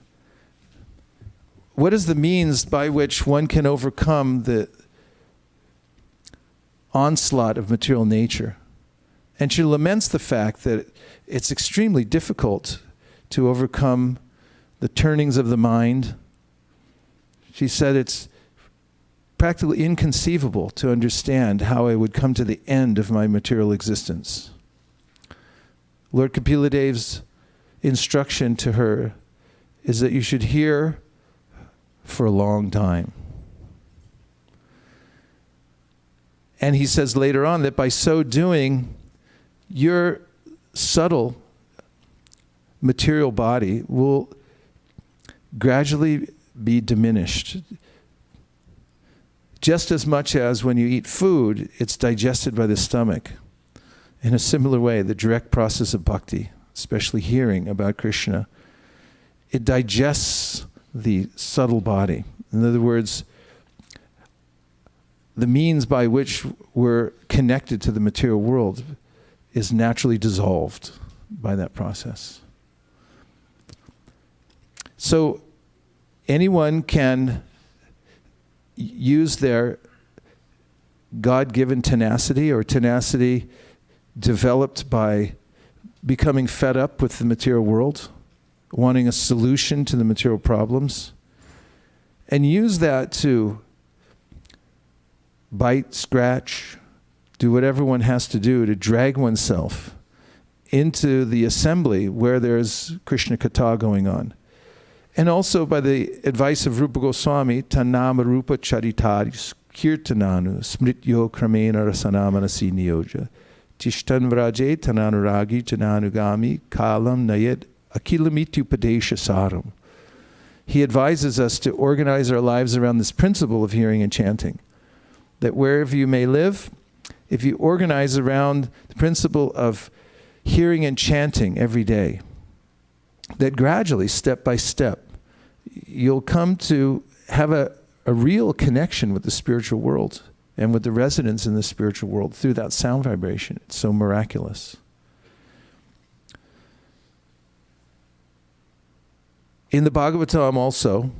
what is the means by which one can overcome the onslaught of material nature? And she laments the fact that it's extremely difficult to overcome the turnings of the mind. She said it's practically inconceivable to understand how I would come to the end of my material existence. Lord Kapiladev's instruction to her is that you should hear for a long time. And he says later on that by so doing, your subtle material body will gradually be diminished. Just as much as when you eat food, it's digested by the stomach. In a similar way, the direct process of bhakti, especially hearing about Krishna, it digests the subtle body. In other words, the means by which we're connected to the material world is naturally dissolved by that process. So anyone can use their God-given tenacity or tenacity developed by becoming fed up with the material world, wanting a solution to the material problems, and use that to bite, scratch, do whatever one has to do to drag oneself into the assembly where there's Krishna Katha going on. And also by the advice of Rupa Goswami, Tanama Rupa Charitaris Kirtananu Smrityo Kramena Rasanamanasi Niyoja, Tishtan vraje tananuragi jananugami kalam nayet akilamityupadesha saram. He advises us to organize our lives around this principle of hearing and chanting. That wherever you may live, if you organize around the principle of hearing and chanting every day, that gradually, step by step, you'll come to have a real connection with the spiritual world and with the residents in the spiritual world through that sound vibration. It's so miraculous. In the Bhagavatam also,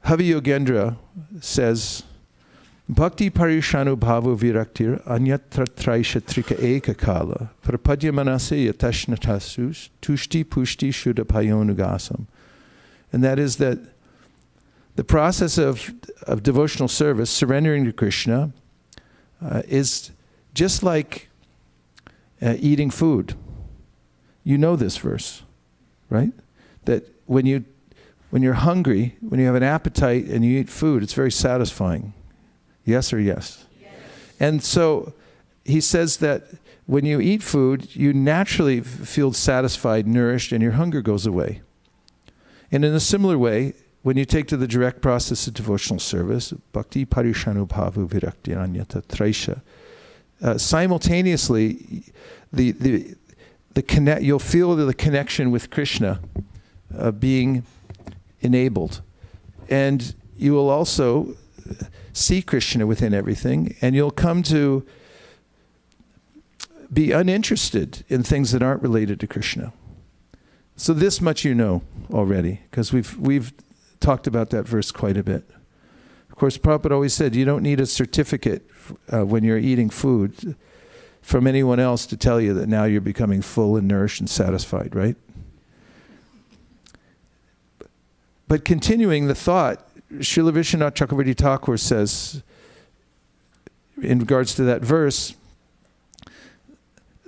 Havi Yogendra says, Bhakti parishanu bhavo viraktir anyatra traisha trika eka kala prapadya manase yatashnatassus tushti pushti shuddha payonugasam. And that is that the process of devotional service, surrendering to Krishna, is just like eating food. You know this verse, right? That when you're hungry, when you have an appetite and you eat food, it's very satisfying. Yes or yes? Yes. And so he says that when you eat food, you naturally feel satisfied, nourished, and your hunger goes away. And in a similar way, when you take to the direct process of devotional service, bhakti parishanu bhavu virakti anyata traisha, simultaneously, you'll feel the connection with Krishna being enabled. And you will also see Krishna within everything, and you'll come to be uninterested in things that aren't related to Krishna. So this much you know already, because we've talked about that verse quite a bit. Of course, Prabhupada always said you don't need a certificate when you're eating food from anyone else to tell you that now you're becoming full and nourished and satisfied, right? But continuing the thought, Srila Vishwanath Chakravarti Thakur says, in regards to that verse,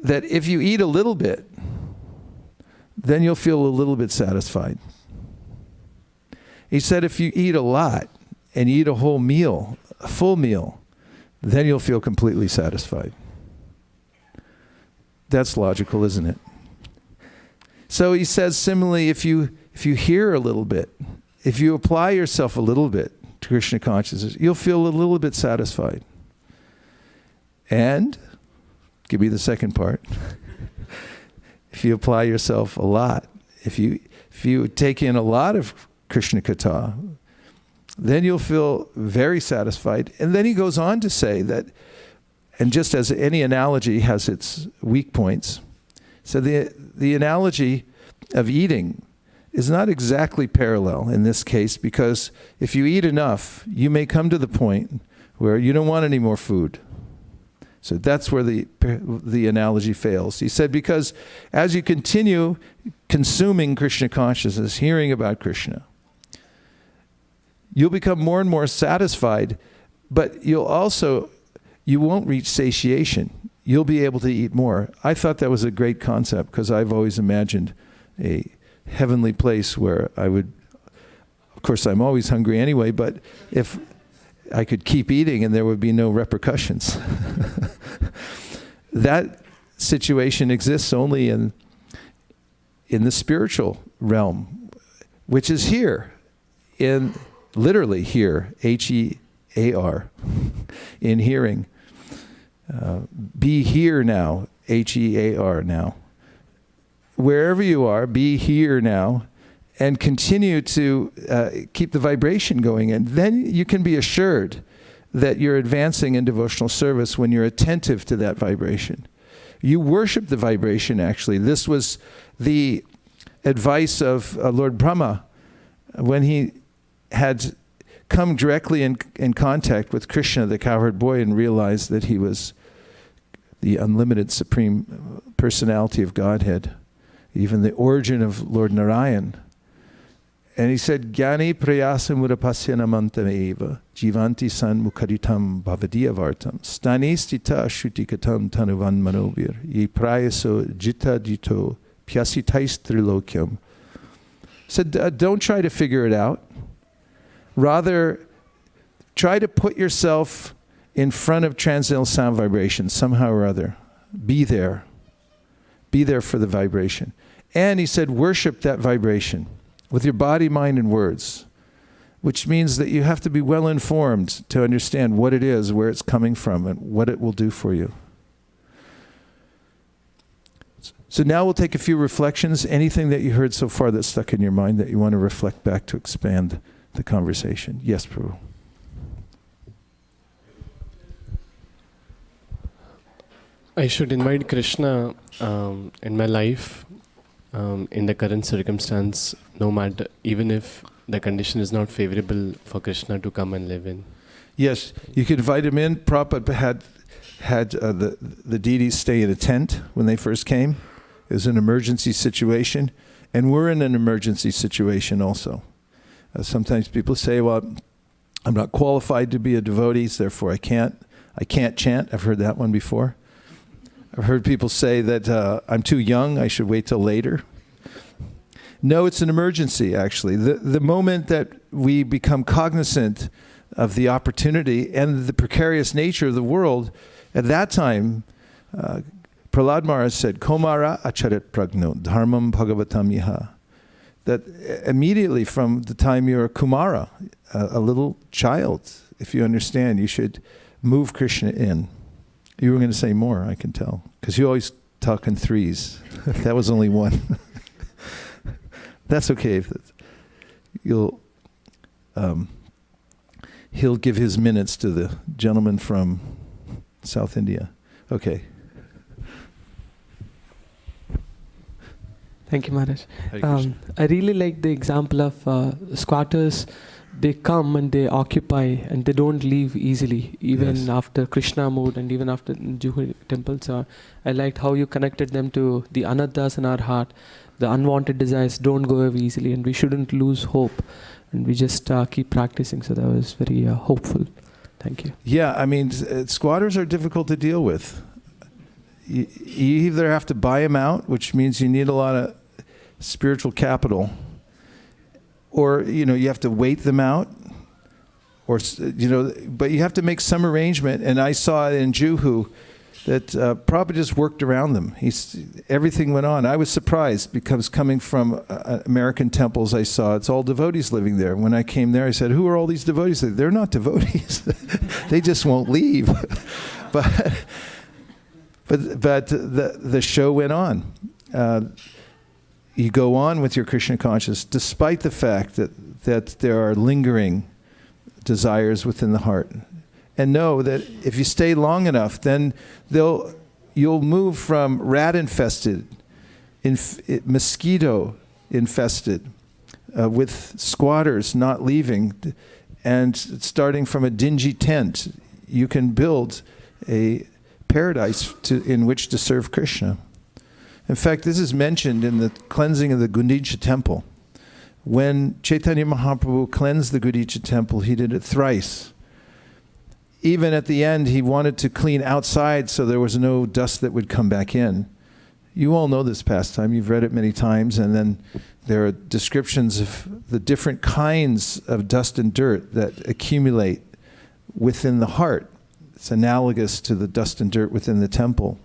that if you eat a little bit, then you'll feel a little bit satisfied. He said if you eat a lot and you eat a whole meal, a full meal, then you'll feel completely satisfied. That's logical, isn't it? So he says similarly, if you hear a little bit, if you apply yourself a little bit to Krishna consciousness, you'll feel a little bit satisfied. And, give me the second part, if you apply yourself a lot, if you take in a lot of Krishna Katha, then you'll feel very satisfied. And then he goes on to say that, and just as any analogy has its weak points, so the analogy of eating is not exactly parallel in this case, because if you eat enough, you may come to the point where you don't want any more food. So that's where the analogy fails. He said, because as you continue consuming Krishna consciousness, hearing about Krishna, you'll become more and more satisfied, but you won't reach satiation. You'll be able to eat more. I thought that was a great concept, because I've always imagined a heavenly place where I would, of course I'm always hungry anyway, but if I could keep eating and there would be no repercussions. That situation exists only in the spiritual realm, which is here, literally here, H-E-A-R, in hearing. Be here now, H-E-A-R now. Wherever you are, be here now, and continue to keep the vibration going. And then you can be assured that you're advancing in devotional service when you're attentive to that vibration. You worship the vibration, actually. This was the advice of Lord Brahma when he had come directly in contact with Krishna, the cowherd boy, and realized that he was the unlimited supreme personality of Godhead, even the origin of Lord Narayan. And he said, Gyani prayasa murapasyana mantameva jivanti san mukharitam bhavadiya vartam stanistita shutikatam tanuvan manovir ye prayaso jita dito pyasitais trilokyam. Said, don't try to figure it out. Rather, try to put yourself in front of transcendental sound vibration somehow or other. Be there. Be there for the vibration. And he said, worship that vibration with your body, mind, and words, which means that you have to be well informed to understand what it is, where it's coming from, and what it will do for you. So now we'll take a few reflections. Anything that you heard so far that's stuck in your mind that you want to reflect back to expand the conversation. Yes, Prabhu. I should invite Krishna in my life, in the current circumstance, no matter, even if the condition is not favorable for Krishna to come and live in. Yes, you could invite him in. Prabhupada had the deities stay in a tent when they first came. It was an emergency situation, and we're in an emergency situation also. Sometimes people say, well, I'm not qualified to be a devotee, therefore I can't chant. I've heard that one before. I've heard people say that I'm too young, I should wait till later. No, it's an emergency, actually. The moment that we become cognizant of the opportunity and the precarious nature of the world, at that time, Prahlad Maharaj said, Komara acharit pragno dharmam bhagavatam yaha. That immediately from the time you're a Kumara, a little child, if you understand, you should move Krishna in. You were going to say more, I can tell, because you always talk in threes. That was only one. That's okay. If you'll, he'll give his minutes to the gentleman from South India. Okay. Thank you, Maharaj. I really like the example of squatters. They come and they occupy and they don't leave easily, even after Krishna moved and even after Juhu temples. I liked how you connected them to the anaddas in our heart. The unwanted desires don't go away easily, and we shouldn't lose hope. And we just keep practicing. So that was very hopeful. Thank you. Yeah, I mean, squatters are difficult to deal with. You either have to buy them out, which means you need a lot of spiritual capital, or, you have to wait them out, or, but you have to make some arrangement. And I saw in Juhu that Prabhupada just worked around them. Everything went on. I was surprised because coming from American temples, I saw it's all devotees living there. When I came there, I said, who are all these devotees? They're not devotees. They just won't leave. But the show went on. You go on with your Krishna consciousness, despite the fact that there are lingering desires within the heart. And know that if you stay long enough, then you'll move from rat-infested, mosquito-infested, with squatters not leaving, and starting from a dingy tent, you can build a paradise in which to serve Krishna. In fact, this is mentioned in the cleansing of the Gundicha temple. When Chaitanya Mahaprabhu cleansed the Gundicha temple, he did it thrice. Even at the end, he wanted to clean outside so there was no dust that would come back in. You all know this pastime. You've read it many times. And then there are descriptions of the different kinds of dust and dirt that accumulate within the heart. It's analogous to the dust and dirt within the temple.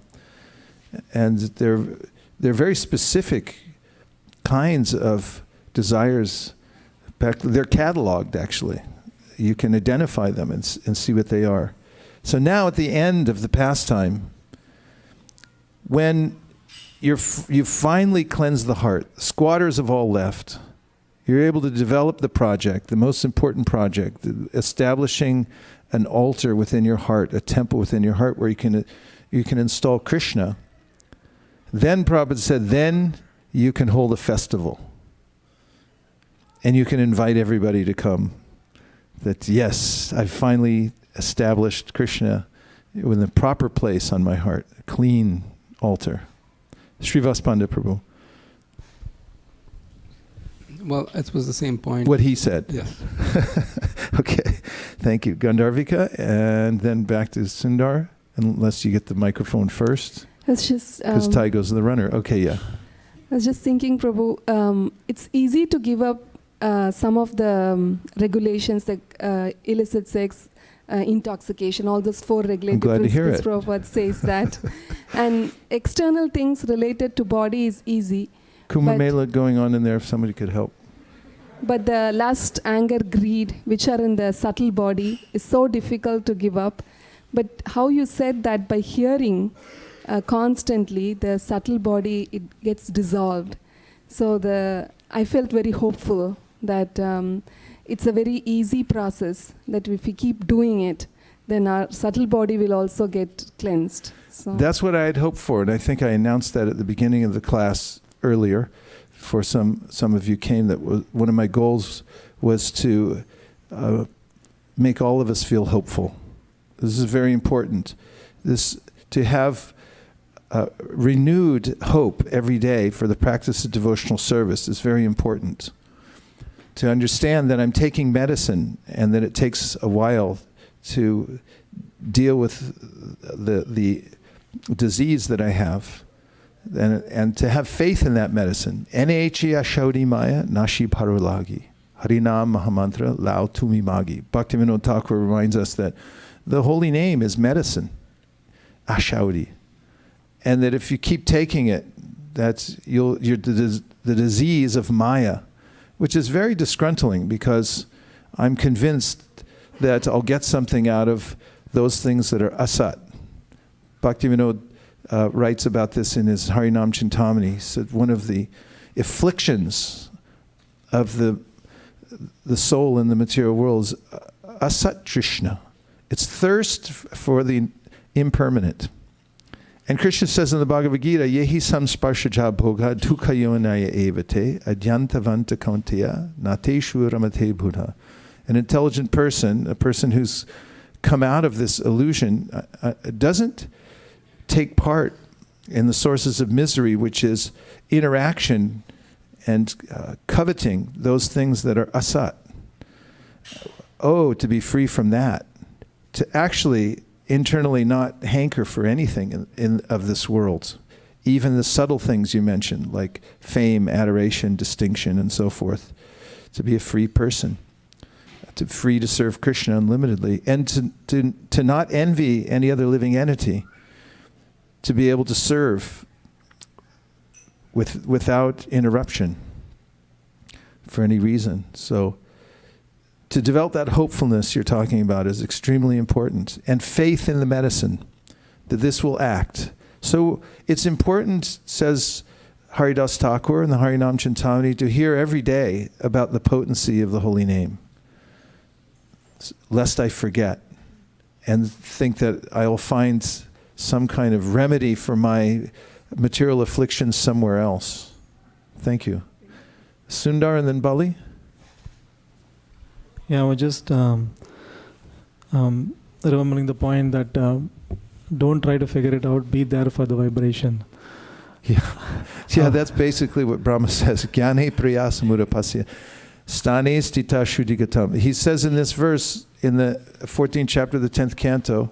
And they're very specific kinds of desires. They're cataloged, actually. You can identify them and see what they are. So now at the end of the pastime, when you finally cleanse the heart, squatters have all left, you're able to develop the project, the most important project, establishing an altar within your heart, a temple within your heart where you can install Krishna. Then Prabhupada said, then you can hold a festival. And you can invite everybody to come. That, yes, I've finally established Krishna in the proper place on my heart, a clean altar. Srivas Pandit Prabhu. Well, it was the same point. What he said. Yes. Okay. Thank you. Gandharvika, and then back to Sundar, unless you get the microphone first. It's just... Because Thai goes to the runner. Okay, yeah. I was just thinking, Prabhu, it's easy to give up some of the regulations like illicit sex intoxication, all those 4 regulative glad to hear principles. it. Prabhupada says that. And external things related to body is easy. Kumbh But- Mela going on in there if somebody could help. But the lust, anger, greed, which are in the subtle body, is so difficult to give up. But how you said that by hearing constantly, the subtle body, it gets dissolved. So I felt very hopeful that it's a very easy process, that if we keep doing it, then our subtle body will also get cleansed. So That's what I had hoped for, and I think I announced that at the beginning of the class earlier. For some of you came, that was one of my goals was to make all of us feel hopeful. This is very important. To have renewed hope every day for the practice of devotional service is very important. To understand that I'm taking medicine and that it takes a while to deal with the disease that I have, and to have faith in that medicine. N-A-H-I Ashaudi Maya Nashi Parulagi Harinam maha-mantra Lao Tumi Magi. Bhaktivinoda Thakur reminds us that the holy name is medicine, Ashaudi. And that if you keep taking it, that's the disease of Maya, which is very disgruntling because I'm convinced that I'll get something out of those things that are asat. Bhaktivinoda writes about this in his Harinam Chintamani. He said one of the afflictions of the soul in the material world is asat trishna. It's thirst for the impermanent. And Krishna says in the Bhagavad Gita, Yehi samsparshaja bhoga dukha yonaya evate adyantavanta kaunteya nateshu ramate buddha. An intelligent person, a person who's come out of this illusion, doesn't take part in the sources of misery, which is interaction and coveting those things that are asat. Oh, to be free from that. To actually internally not hanker for anything of this world. Even the subtle things you mentioned, like fame, adoration, distinction, and so forth. To be a free person. To free to serve Krishna unlimitedly. And to not envy any other living entity. To be able to serve without interruption for any reason. So to develop that hopefulness you're talking about is extremely important. And faith in the medicine, that this will act. So it's important, says Haridas Thakur in the Harinam Chintamani, to hear every day about the potency of the holy name, lest I forget and think that I'll find some kind of remedy for my material afflictions somewhere else. Thank you. Sundar and then Bali. Yeah, I was just remembering the point that don't try to figure it out, be there for the vibration. Yeah, that's basically what Brahma says. Jnane prayasamudapasya stane stita shuddhigatam. He says in this verse, in the 14th chapter of the 10th canto,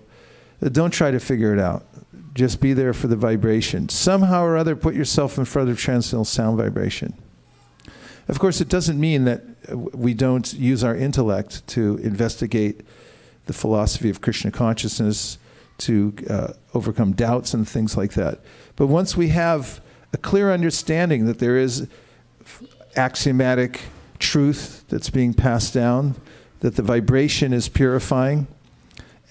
don't try to figure it out. Just be there for the vibration. Somehow or other, put yourself in front of transcendental sound vibration. Of course, it doesn't mean that we don't use our intellect to investigate the philosophy of Krishna consciousness, to overcome doubts and things like that. But once we have a clear understanding that there is axiomatic truth that's being passed down, that the vibration is purifying,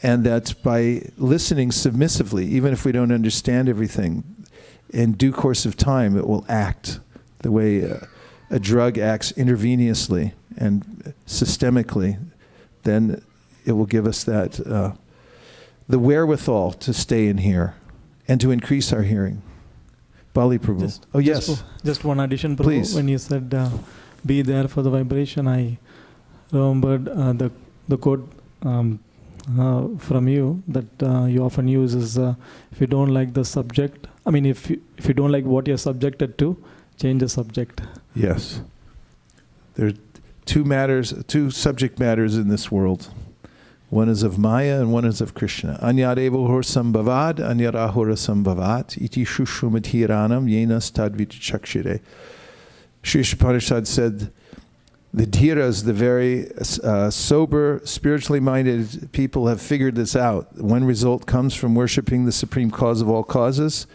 and that by listening submissively, even if we don't understand everything, in due course of time it will act the way a drug acts intravenously and systemically, then it will give us that the wherewithal to stay in here and to increase our hearing. Bali Prabhu. Yes. Just one addition, Prabhu. Please. When you said be there for the vibration, I remembered the quote from you that you often use is if you don't like the subject, if you don't like what you're subjected to, change the subject. Yes. There are two subject matters in this world. One is of Maya and one is of Krishna. Anyadevohor sambhavad, anyarahora sambhavat, iti shushrumathiranam yenas tadviti chakshire. Sri Upanishad said, The dhiras, the very sober, spiritually minded people have figured this out. One result comes from worshipping the supreme cause of all causes,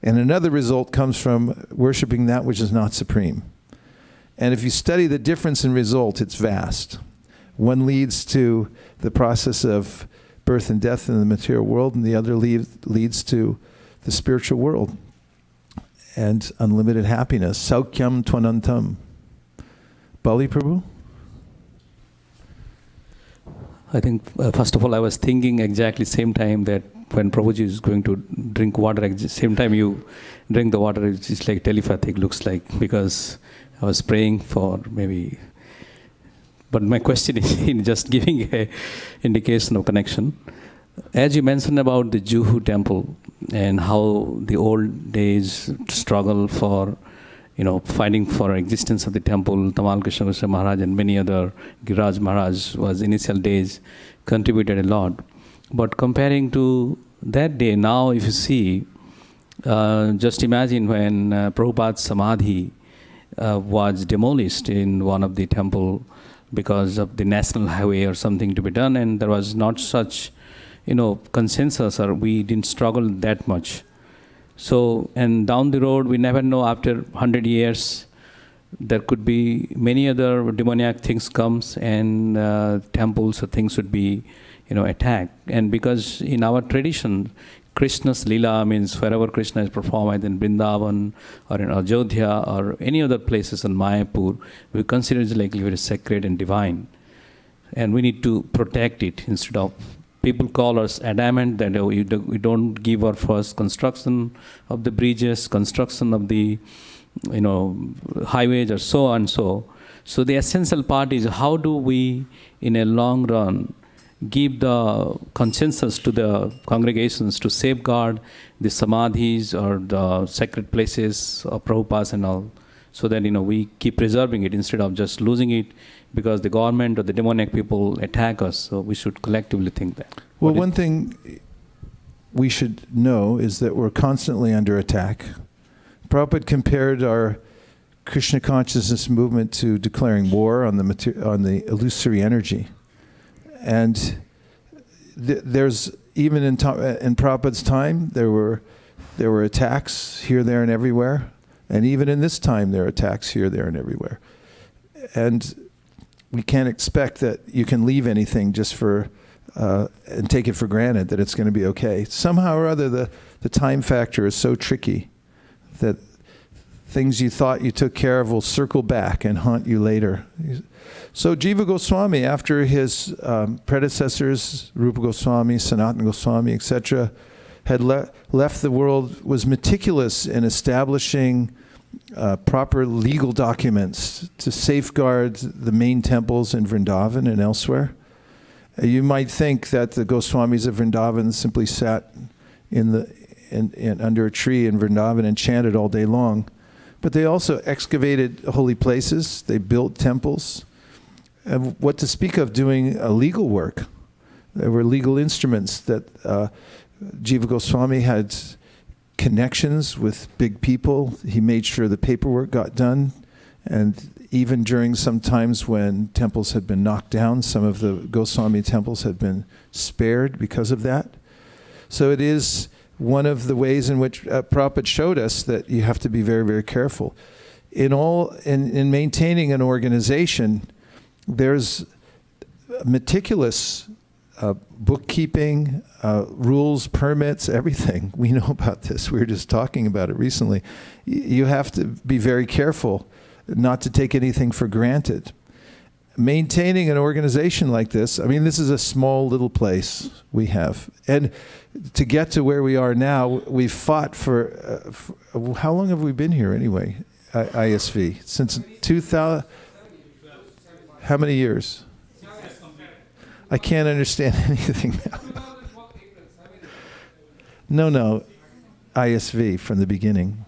and another result comes from worshipping that which is not supreme. And if you study the difference in result, it's vast. One leads to the process of birth and death in the material world, and the other leads to the spiritual world and unlimited happiness. Saukyam tvanantam. Bali Prabhu? I think, first of all, I was thinking exactly same time that when Prabhuji is going to drink water, same time you drink the water, it's like telepathic, looks like, because I was praying for maybe... But my question is in just giving a indication of connection. As you mentioned about the Juhu temple and how the old days struggle for, fighting for existence of the temple, Tamal Krishna Goswami Maharaj and many other, Giriraj Maharaj was initial days, contributed a lot. But comparing to that day, now if you see, just imagine when Prabhupada's Samadhi was demolished in one of the temple because of the national highway or something to be done, and there was not such, consensus, or we didn't struggle that much. So, and down the road, we never know, after 100 years, there could be many other demoniac things comes, and temples or things would be, attacked. And because in our tradition, Krishna's Leela means wherever Krishna is performed, either in Vrindavan or in Ajodhya or any other places in Mayapur, we consider it like very sacred and divine. And we need to protect it instead of... People call us adamant that we don't give our first construction of the bridges, construction of the, highways or so on. So the essential part is how do we, in a long run, give the consensus to the congregations to safeguard the samadhis or the sacred places of Prabhupada and all, so that we keep preserving it instead of just losing it because the government or the demoniac people attack us. So we should collectively think that. Well, one thing we should know is that we're constantly under attack. Prabhupada compared our Krishna consciousness movement to declaring war on the illusory energy. And there's, even in Prabhupada's time, there were attacks here, there, and everywhere. And even in this time, there are attacks here, there, and everywhere. And we can't expect that you can leave anything just for, and take it for granted that it's going to be okay. Somehow or other, the time factor is so tricky that things you thought you took care of will circle back and haunt you later. So Jiva Goswami, after his predecessors, Rupa Goswami, Sanatana Goswami, etc., had left the world, was meticulous in establishing proper legal documents to safeguard the main temples in Vrindavan and elsewhere. You might think that the Goswamis of Vrindavan simply sat under a tree in Vrindavan and chanted all day long. But they also excavated holy places, they built temples. And what to speak of doing legal work. There were legal instruments that Jiva Goswami had connections with big people. He made sure the paperwork got done. And even during some times when temples had been knocked down, some of the Goswami temples had been spared because of that. So it is one of the ways in which Prabhupada showed us that you have to be very, very careful. In maintaining an organization, there's meticulous bookkeeping, rules, permits, everything. We know about this. We were just talking about it recently. You have to be very careful not to take anything for granted. Maintaining an organization like this, I mean, this is a small little place we have. And to get to where we are now, we've fought for how long have we been here anyway, ISV? Since 2000, how many years? I can't understand anything now. No, ISV from the beginning.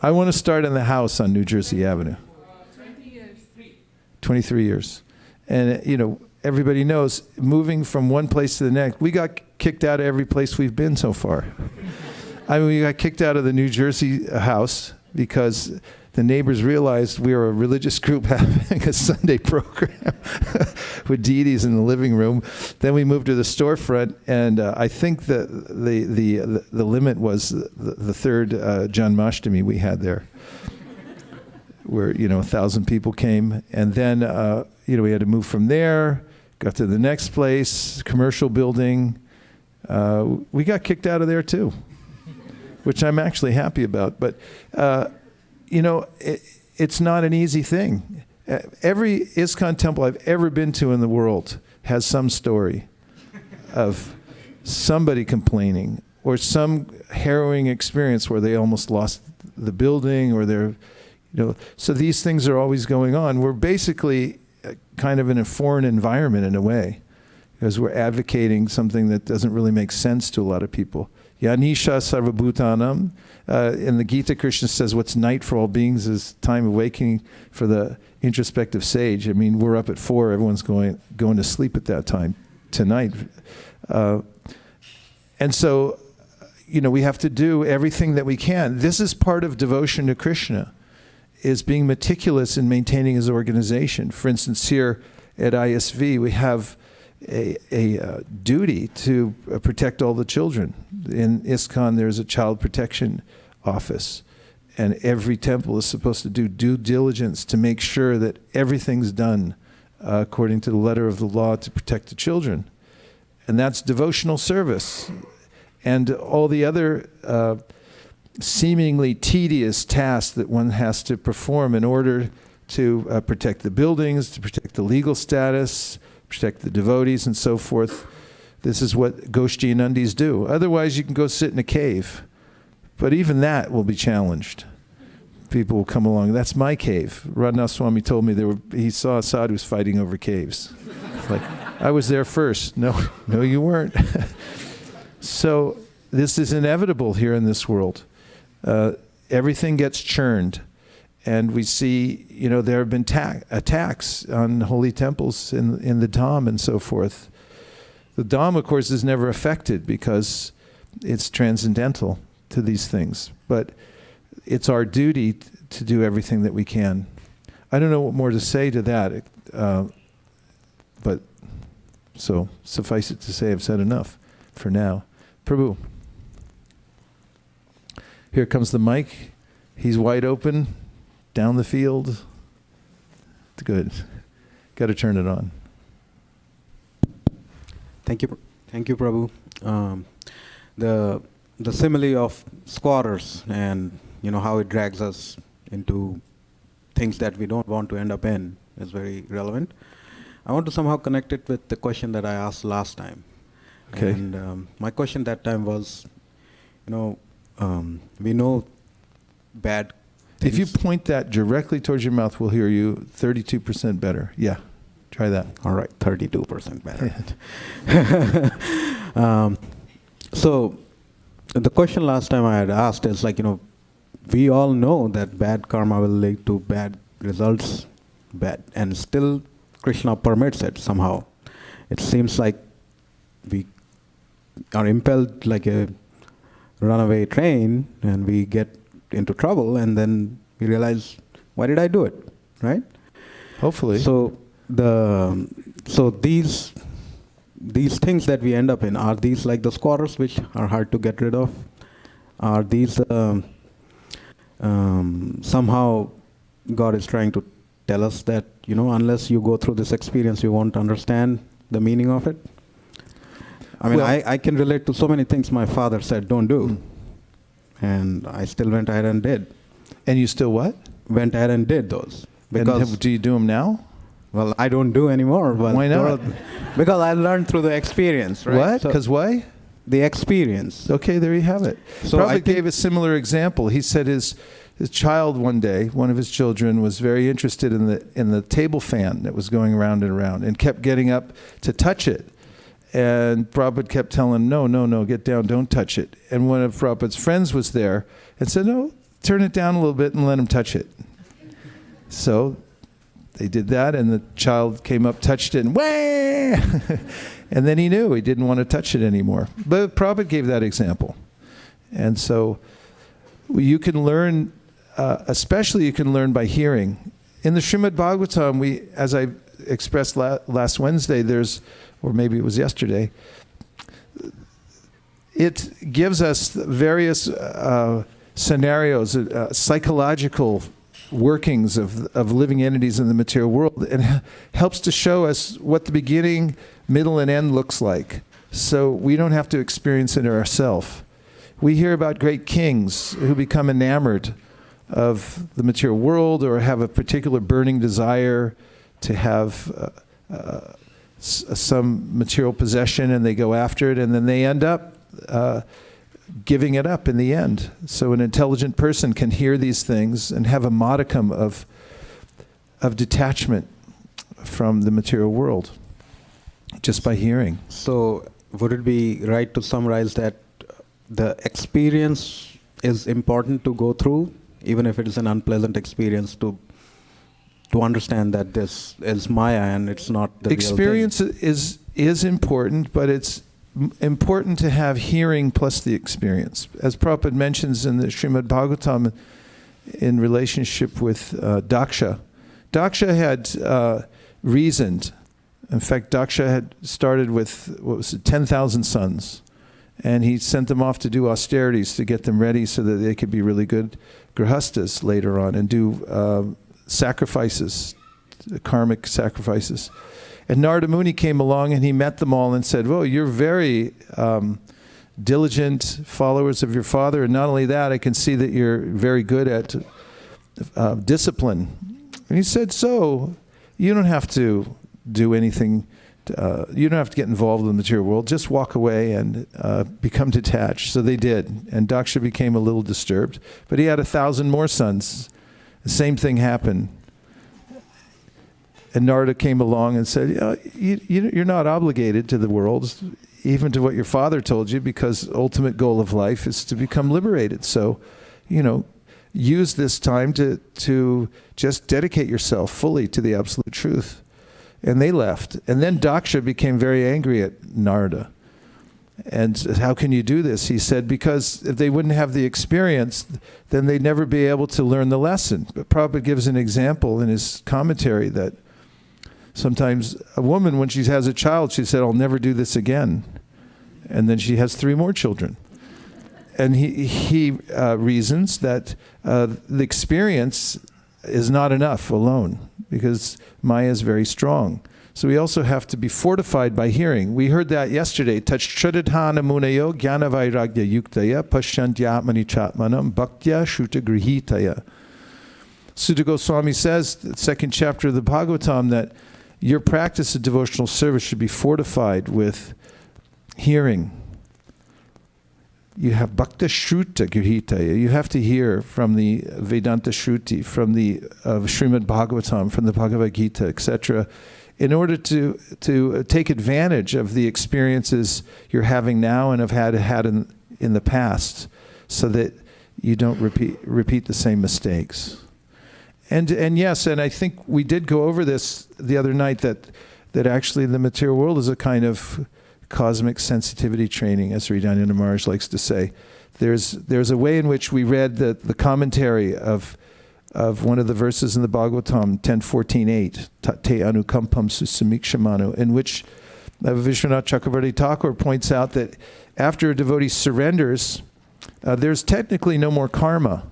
I want to start in the house on New Jersey Avenue. 23 years. And, everybody knows, moving from one place to the next, we got kicked out of every place we've been so far. I mean, we got kicked out of the New Jersey house because the neighbors realized we were a religious group having a Sunday program with deities in the living room. Then we moved to the storefront, and I think the limit was the third Janmashtami we had there, where 1,000 people came, and then we had to move from there, got to the next place, commercial building. We got kicked out of there too, which I'm actually happy about. But it's not an easy thing. Every ISKCON temple I've ever been to in the world has some story of somebody complaining or some harrowing experience where they almost lost the building, or they're, so these things are always going on. We're basically kind of in a foreign environment in a way, because we're advocating something that doesn't really make sense to a lot of people. Yanisha sarvabhutanam. In the Gita, Krishna says what's night for all beings is time of waking for the introspective sage. I mean, we're up at 4, everyone's going to sleep at that time tonight. And so, we have to do everything that we can. This is part of devotion to Krishna, is being meticulous in maintaining his organization. For instance, here at ISV, we have a duty to protect all the children. In ISKCON, there's a child protection office, and every temple is supposed to do due diligence to make sure that everything's done according to the letter of the law to protect the children. And that's devotional service. And all the other seemingly tedious tasks that one has to perform in order to protect the buildings, to protect the legal status, protect the devotees and so forth. This is what Goshti and Undis do. Otherwise, you can go sit in a cave. But even that will be challenged. People will come along. That's my cave. Radhanath Swami told me he saw sadhus fighting over caves. Like, I was there first. No, you weren't. So this is inevitable here in this world. Everything gets churned. And we see, there have been attacks on holy temples in the Dham and so forth. The Dham, of course, is never affected because it's transcendental to these things. But it's our duty to do everything that we can. I don't know what more to say to that, but so suffice it to say I've said enough for now. Prabhu. Here comes the mic. He's wide open. Down the field. Good. Got to turn it on. Thank you, Prabhu. The simile of squatters and how it drags us into things that we don't want to end up in is very relevant. I want to somehow connect it with the question that I asked last time. Okay. And my question that time was, we know bad things. If you point that directly towards your mouth, we'll hear you 32% better. Yeah, try that. All right, 32% better. So the question last time I had asked is we all know that bad karma will lead to bad results, and still Krishna permits it somehow. It seems like we are impelled like a runaway train, and we get into trouble, and then we realize, why did I do it, right? Hopefully. So these things that we end up in, are these like the squatters which are hard to get rid of? Are these somehow God is trying to tell us that, unless you go through this experience, you won't understand the meaning of it? I mean, I can relate to so many things my father said, don't do. And I still went ahead and did. And you still what? Went ahead and did those. Because do you do them now? Well, I don't do anymore. But why not? Because I learned through the experience, right? What? Because why? The experience. Okay, there you have it. So Prabhupada gave a similar example. He said his child one day, one of his children, was very interested in the table fan that was going around and around, and kept getting up to touch it. And Prabhupada kept telling him, no, get down, don't touch it. And one of Prabhupada's friends was there and said, no, turn it down a little bit and let him touch it. So they did that, and the child came up, touched it, and wah! And then he knew he didn't want to touch it anymore. But Prabhupada gave that example. And so you can learn especially you can learn by hearing. In the Srimad Bhagavatam, as I expressed last Wednesday, or maybe it was yesterday, it gives us various scenarios, psychological workings of living entities in the material world, and helps to show us what the beginning, middle, and end looks like. So we don't have to experience it ourselves. We hear about great kings who become enamored of the material world or have a particular burning desire to have some material possession, and they go after it, and then they end up giving it up in the end. So an intelligent person can hear these things and have a modicum of detachment from the material world just by hearing. So would it be right to summarize that the experience is important to go through, even if it is an unpleasant experience, to understand that this is Maya and it's not the experience real thing? is important, but it's important to have hearing plus the experience. As Prabhupada mentions in the Srimad Bhagavatam in relationship with Daksha. Daksha had reasoned. In fact, Daksha had started with, 10,000 sons. And he sent them off to do austerities to get them ready so that they could be really good grihastas later on and do sacrifices, karmic sacrifices. And Narada Muni came along and he met them all and said, "Well, you're very diligent followers of your father, and not only that, I can see that you're very good at discipline." And he said, "So, you don't have to do anything. You don't have to get involved in the material world. Just walk away and become detached." So they did. And Daksha became a little disturbed. But he had 1,000 more sons. The same thing happened. And Narada came along and said, "You're not obligated to the world, even to what your father told you, because the ultimate goal of life is to become liberated. So, use this time to just dedicate yourself fully to the absolute truth." And they left. And then Daksha became very angry at Narada. And "How can you do this?" He said, "Because if they wouldn't have the experience, then they'd never be able to learn the lesson." But Prabhupada gives an example in his commentary that sometimes a woman, when she has a child, she said, "I'll never do this again." And then she has 3 more children. And he reasons that the experience is not enough alone, because Maya is very strong. So we also have to be fortified by hearing. We heard that yesterday. Tachchadadhana munayo jnanavairagya yuktaya pasyantyatmani chatmanam bhaktya shuta grihitaya. Sutta Goswami says, the 2nd chapter of the Bhagavatam, that your practice of devotional service should be fortified with hearing. You have bhakta shruta grihitaya. You have to hear from the Vedanta Shruti, from the Srimad Bhagavatam, from the Bhagavad Gita, etc., in order to take advantage of the experiences you're having now and have had in the past, so that you don't repeat the same mistakes. And yes, and I think we did go over this the other night, that actually the material world is a kind of cosmic sensitivity training, as Sridhananda Maharaj likes to say. There's a way in which we read the commentary of one of the verses in the Bhagavatam, 10.14.8, Tate anukampam susamikshamanu, in which Vishwanath Chakravarti Thakur points out that after a devotee surrenders, there's technically no more karma,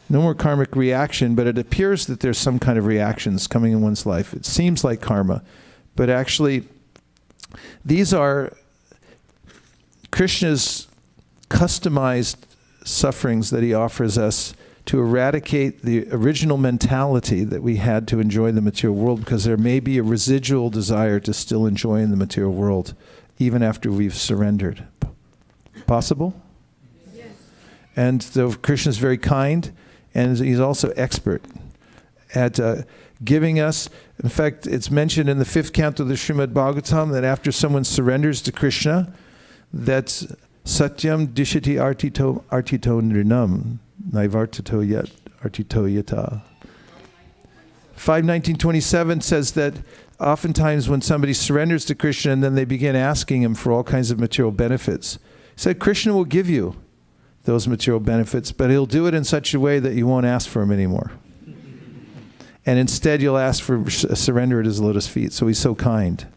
no more karmic reaction, but it appears that there's some kind of reactions coming in one's life. It seems like karma, but actually these are Krishna's customized sufferings that he offers us to eradicate the original mentality that we had to enjoy the material world, because there may be a residual desire to still enjoy in the material world, even after we've surrendered. Possible? Yes. And so Krishna's very kind, and he's also expert at giving us. In fact, it's mentioned in the 5th canto of the Srimad Bhagavatam that after someone surrenders to Krishna, that's satyam dishati artito nrinam naivartito yet artito yata. 5.19.27 says that oftentimes when somebody surrenders to Krishna and then they begin asking him for all kinds of material benefits, he said, Krishna will give you those material benefits, but he'll do it in such a way that you won't ask for him anymore. And instead you'll ask for surrender at his lotus feet. So he's so kind.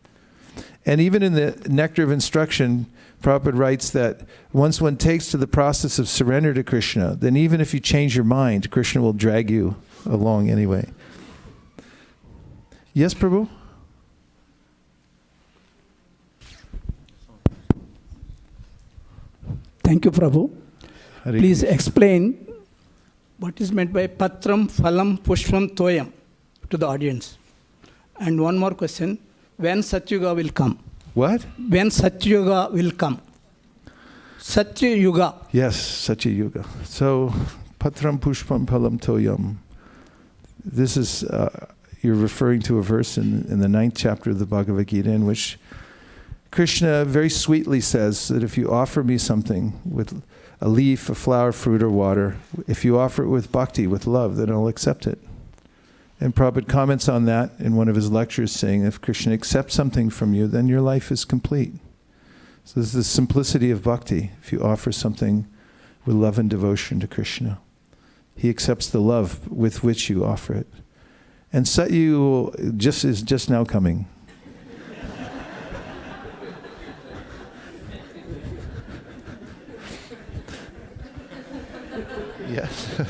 And even in the Nectar of Instruction, Prabhupada writes that once one takes to the process of surrender to Krishna, then even if you change your mind, Krishna will drag you along anyway. Yes, Prabhu? Thank you, Prabhu. Hare Please Krishna. explain what is meant by patram, phalam, pushpam, toyam to the audience. And one more question, when Satyuga will come? What? When Satyuga will come? Satyuga. Yes, Satyuga. So, Patram Pushpam Palam Toyam. This is, you're referring to a verse in the 9th chapter of the Bhagavad Gita in which Krishna very sweetly says that if you offer me something with a leaf, a flower, fruit, or water, if you offer it with bhakti, with love, then I'll accept it. And Prabhupada comments on that in one of his lectures, saying if Krishna accepts something from you, then your life is complete. So this is the simplicity of bhakti. If you offer something with love and devotion to Krishna, he accepts the love with which you offer it. And Satyu is just now coming. Yes.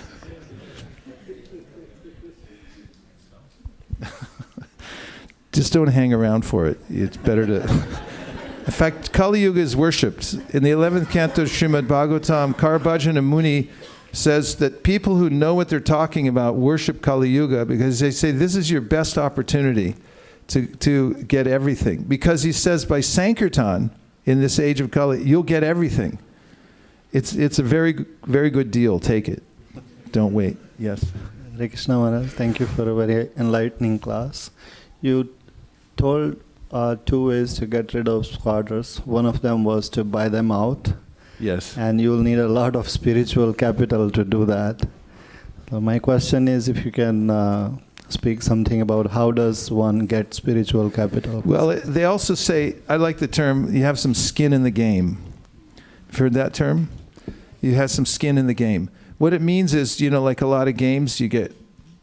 Just don't hang around for it. It's better to... In fact, Kali Yuga is worshipped. In the 11th canto of Srimad Bhagavatam, Karabhajan Muni says that people who know what they're talking about worship Kali Yuga because they say this is your best opportunity to get everything. Because he says by Sankirtan, in this age of Kali, you'll get everything. It's a very, very good deal. Take it. Don't wait. Yes. Hare Krishna Maharaj, thank you for a very enlightening class. You told 2 ways to get rid of squatters. One of them was to buy them out. Yes. And you'll need a lot of spiritual capital to do that. So my question is if you can speak something about how does one get spiritual capital? Well, they also say, I like the term, you have some skin in the game. You've heard that term? You have some skin in the game. What it means is, like a lot of games, you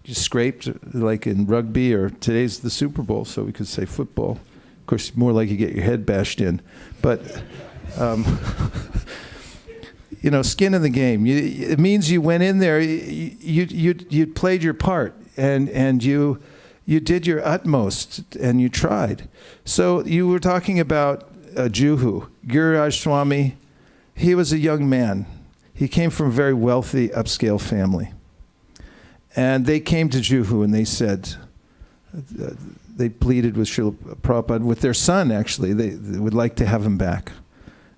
scraped, like in rugby, or today's the Super Bowl, so we could say football. Of course, more like you get your head bashed in. But, skin in the game. It means you went in there, you played your part, and you did your utmost, and you tried. So you were talking about Juhu, Giriraj Swami. He was a young man. He came from a very wealthy, upscale family. And they came to Juhu and they said, they pleaded with Srila Prabhupada, with their son actually, they would like to have him back.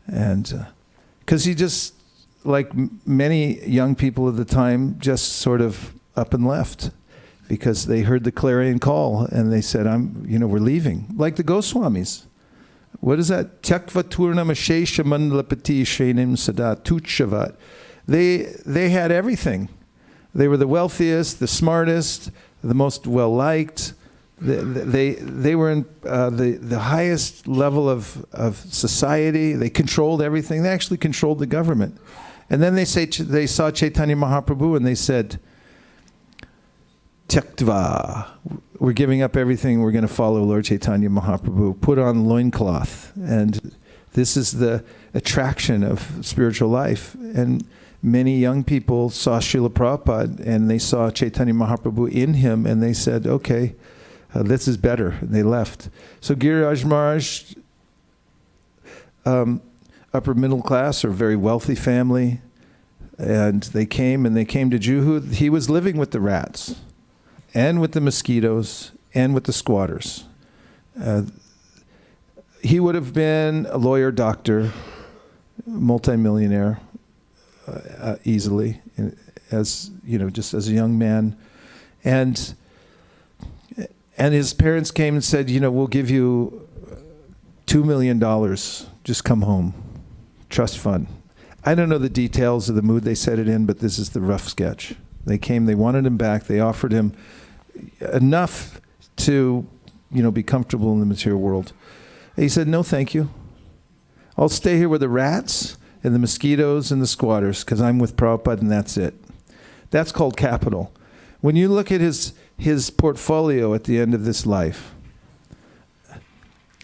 And because he just, like many young people of the time, just sort of up and left. Because they heard the clarion call and they said, we're leaving. Like the Goswamis. What is that? Tyakva turnam ashesha mandalapati shenim sada tuchavat. They had everything. They were the wealthiest, the smartest, the most well-liked. They were in the highest level of society. They controlled everything. They actually controlled the government. And then they saw Chaitanya Mahaprabhu and they said, Tyaktva, we're giving up everything, we're going to follow Lord Chaitanya Mahaprabhu. Put on loincloth. And this is the attraction of spiritual life. And many young people saw Srila Prabhupada and they saw Chaitanya Mahaprabhu in him and they said, okay, this is better. And they left. So Giriraj Maharaj, upper middle class or very wealthy family, and they came to Juhu. He was living with the rats and with the mosquitoes and with the squatters. He would have been a lawyer, doctor, multimillionaire, easily, just as a young man. And his parents came and said, we'll give you $2 million, just come home, trust fund. I don't know the details of the mood they said it in, but this is the rough sketch. They came, they wanted him back, they offered him enough to, be comfortable in the material world. And he said, no, thank you. I'll stay here with the rats and the mosquitoes and the squatters, because I'm with Prabhupada and that's it. That's called capital. When you look at his portfolio at the end of this life,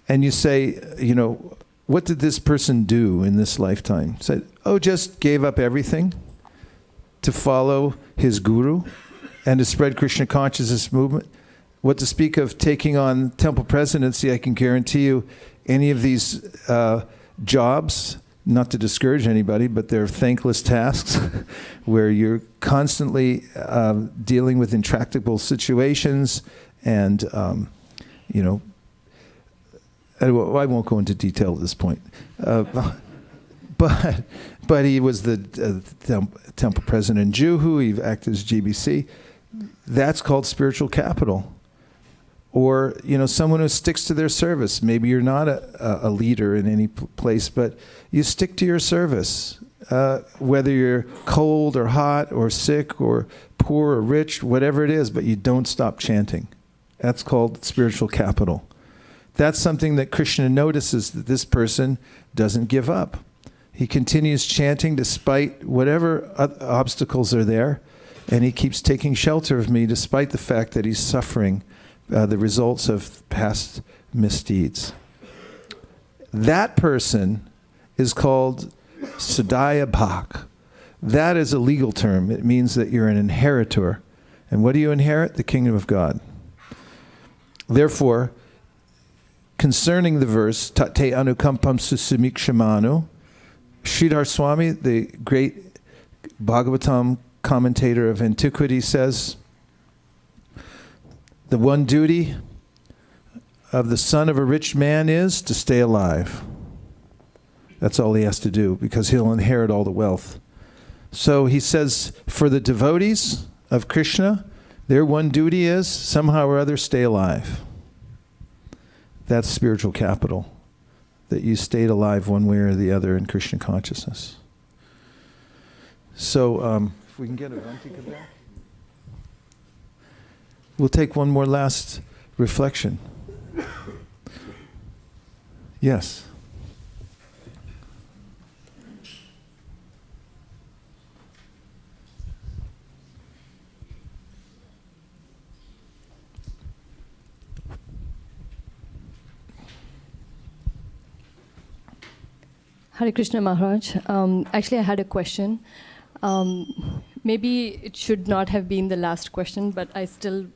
and you say, you know, what did this person do in this lifetime? Said, oh, just gave up everything to follow his guru and to spread Krishna consciousness movement. What to speak of taking on temple presidency, I can guarantee you any of these jobs, not to discourage anybody, but they're thankless tasks where you're constantly dealing with intractable situations and, you know, I won't go into detail at this point. But he was the temple president in Juhu. He acted as GBC. That's called spiritual capital. Or, you know, someone who sticks to their service. Maybe you're not a leader in any place, but you stick to your service. Whether you're cold or hot or sick or poor or rich, whatever it is, but you don't stop chanting. That's called spiritual capital. That's something that Krishna notices, that this person doesn't give up. He continues chanting despite whatever obstacles are there, and he keeps taking shelter of me despite the fact that he's suffering the results of past misdeeds. That person is called Sadaya Bhak. That is a legal term. It means that you're an inheritor. And what do you inherit? The kingdom of God. Therefore, concerning the verse, Tate anukampam susumikshamanu, Sridhar Swami, the great Bhagavatam commentator of antiquity, says, the one duty of the son of a rich man is to stay alive. That's all he has to do, because he'll inherit all the wealth. So he says, for the devotees of Krishna, their one duty is somehow or other stay alive. That's spiritual capital, that you stayed alive one way or the other in Krishna consciousness. So if we can get Avantika back. We'll take one more last reflection. Yes. Hare Krishna Maharaj. Actually, I had a question. Maybe it should not have been the last question, but I still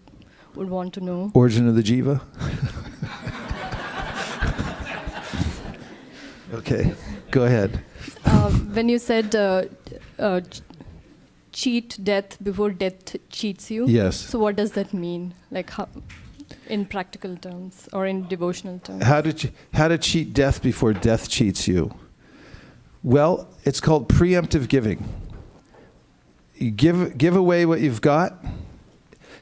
would want to know. Origin of the jiva? Okay, go ahead. When you said cheat death before death cheats you. Yes. So what does that mean? Like how, in practical terms or in devotional terms? How to cheat death before death cheats you? Well, it's called preemptive giving. You give away what you've got.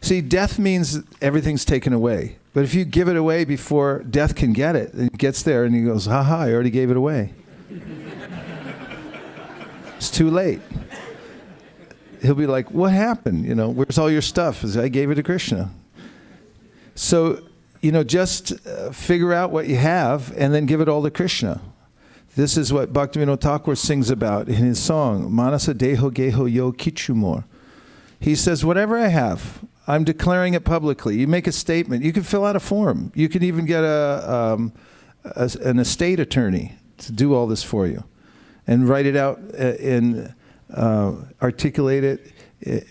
See, death means everything's taken away. But if you give it away before death can get it, it gets there and he goes, ha-ha, I already gave it away. It's too late. He'll be like, what happened? You know, where's all your stuff? I gave it to Krishna. So, you know, just figure out what you have and then give it all to Krishna. This is what Bhaktivinoda Thakur sings about in his song, Manasa Deho Geho Yo Kichumor. He says, whatever I have, I'm declaring it publicly. You make a statement. You can fill out a form. You can even get an estate attorney to do all this for you and write it out and articulate it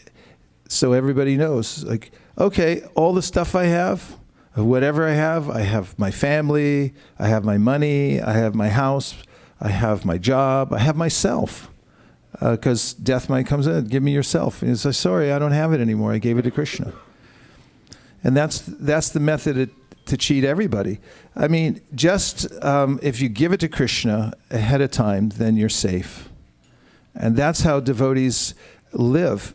so everybody knows. Like, okay, all the stuff I have, whatever I have my family, I have my money, I have my house, I have my job, I have myself. Because death might come in, give me yourself. And he says, sorry, I don't have it anymore. I gave it to Krishna. And that's the method to cheat everybody. I mean, just if you give it to Krishna ahead of time, then you're safe. And that's how devotees live.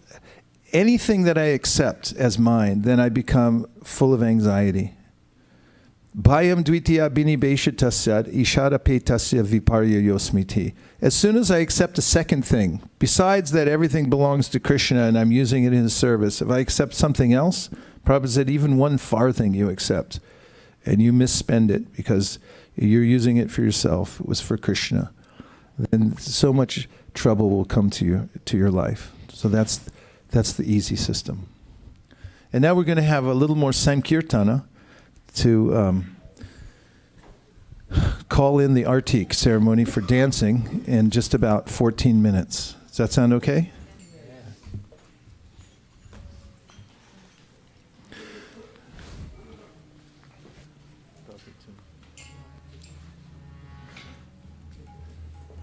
Anything that I accept as mine, then I become full of anxiety. Bhayam dvitiya binibeshatasya isharapetasya viparya yosmiti. As soon as I accept a second thing, besides that everything belongs to Krishna and I'm using it in his service, if I accept something else, Prabhupada said even 1 farthing you accept, and you misspend it because you're using it for yourself, it was for Krishna, then so much trouble will come to your life. So that's the easy system. And now we're going to have a little more Sankirtana to call in the Artik ceremony for dancing in just about 14 minutes. Does that sound okay?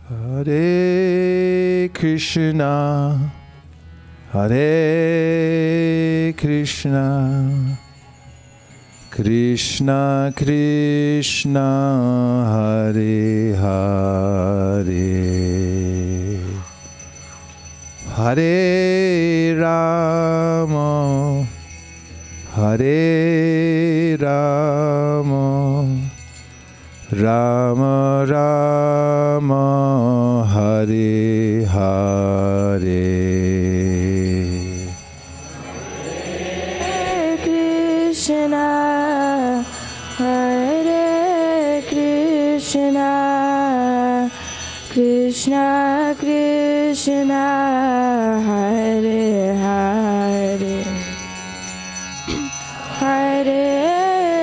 Hare Krishna, Hare Krishna, Krishna Krishna, Hare Hare, Hare Rama, Hare Rama, Rama Rama, Hare Hare. Hare Krishna, Hare Krishna, Krishna Krishna, Hare Hare, Hare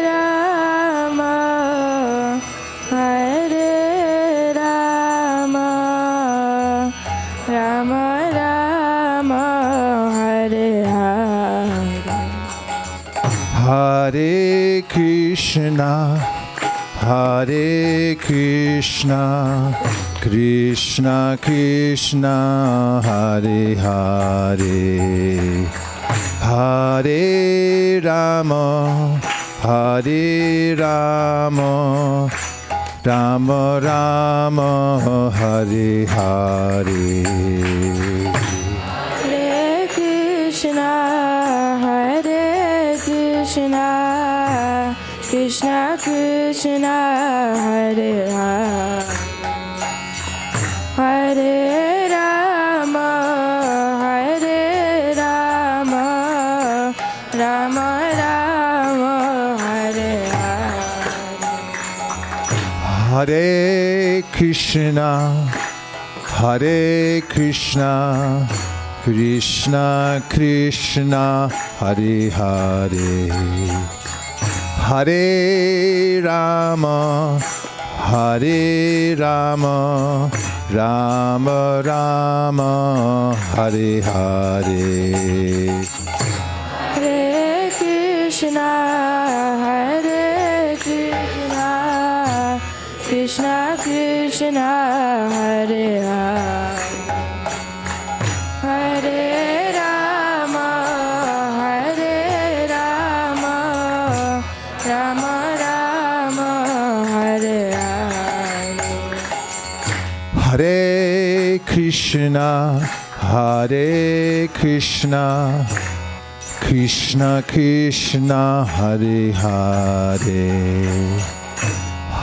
Rama, Hare Rama, Rama Rama, Hare Hare. Hare Krishna, Hare Krishna, Krishna Krishna, Hare Hare, Hare Rama, Hare Rama, Rama Rama, Hare Hare. Hare Krishna, Hare Krishna, Krishna Krishna, Hare Hare, Hare Rama, Hare Rama, Rama Rama, Hare Hare. Hare Krishna, Hare Krishna, Krishna Krishna, Hare Hare, Hare Rama, Hare Rama, Rama Rama, Hare Hare. Hare Krishna, Hare Krishna, Krishna Krishna, Hare Hare, Hare Rama, Hare Rama, Rama Rama, Hare Hare. Hare Krishna, Hare Krishna, Krishna Krishna, Hare Hare,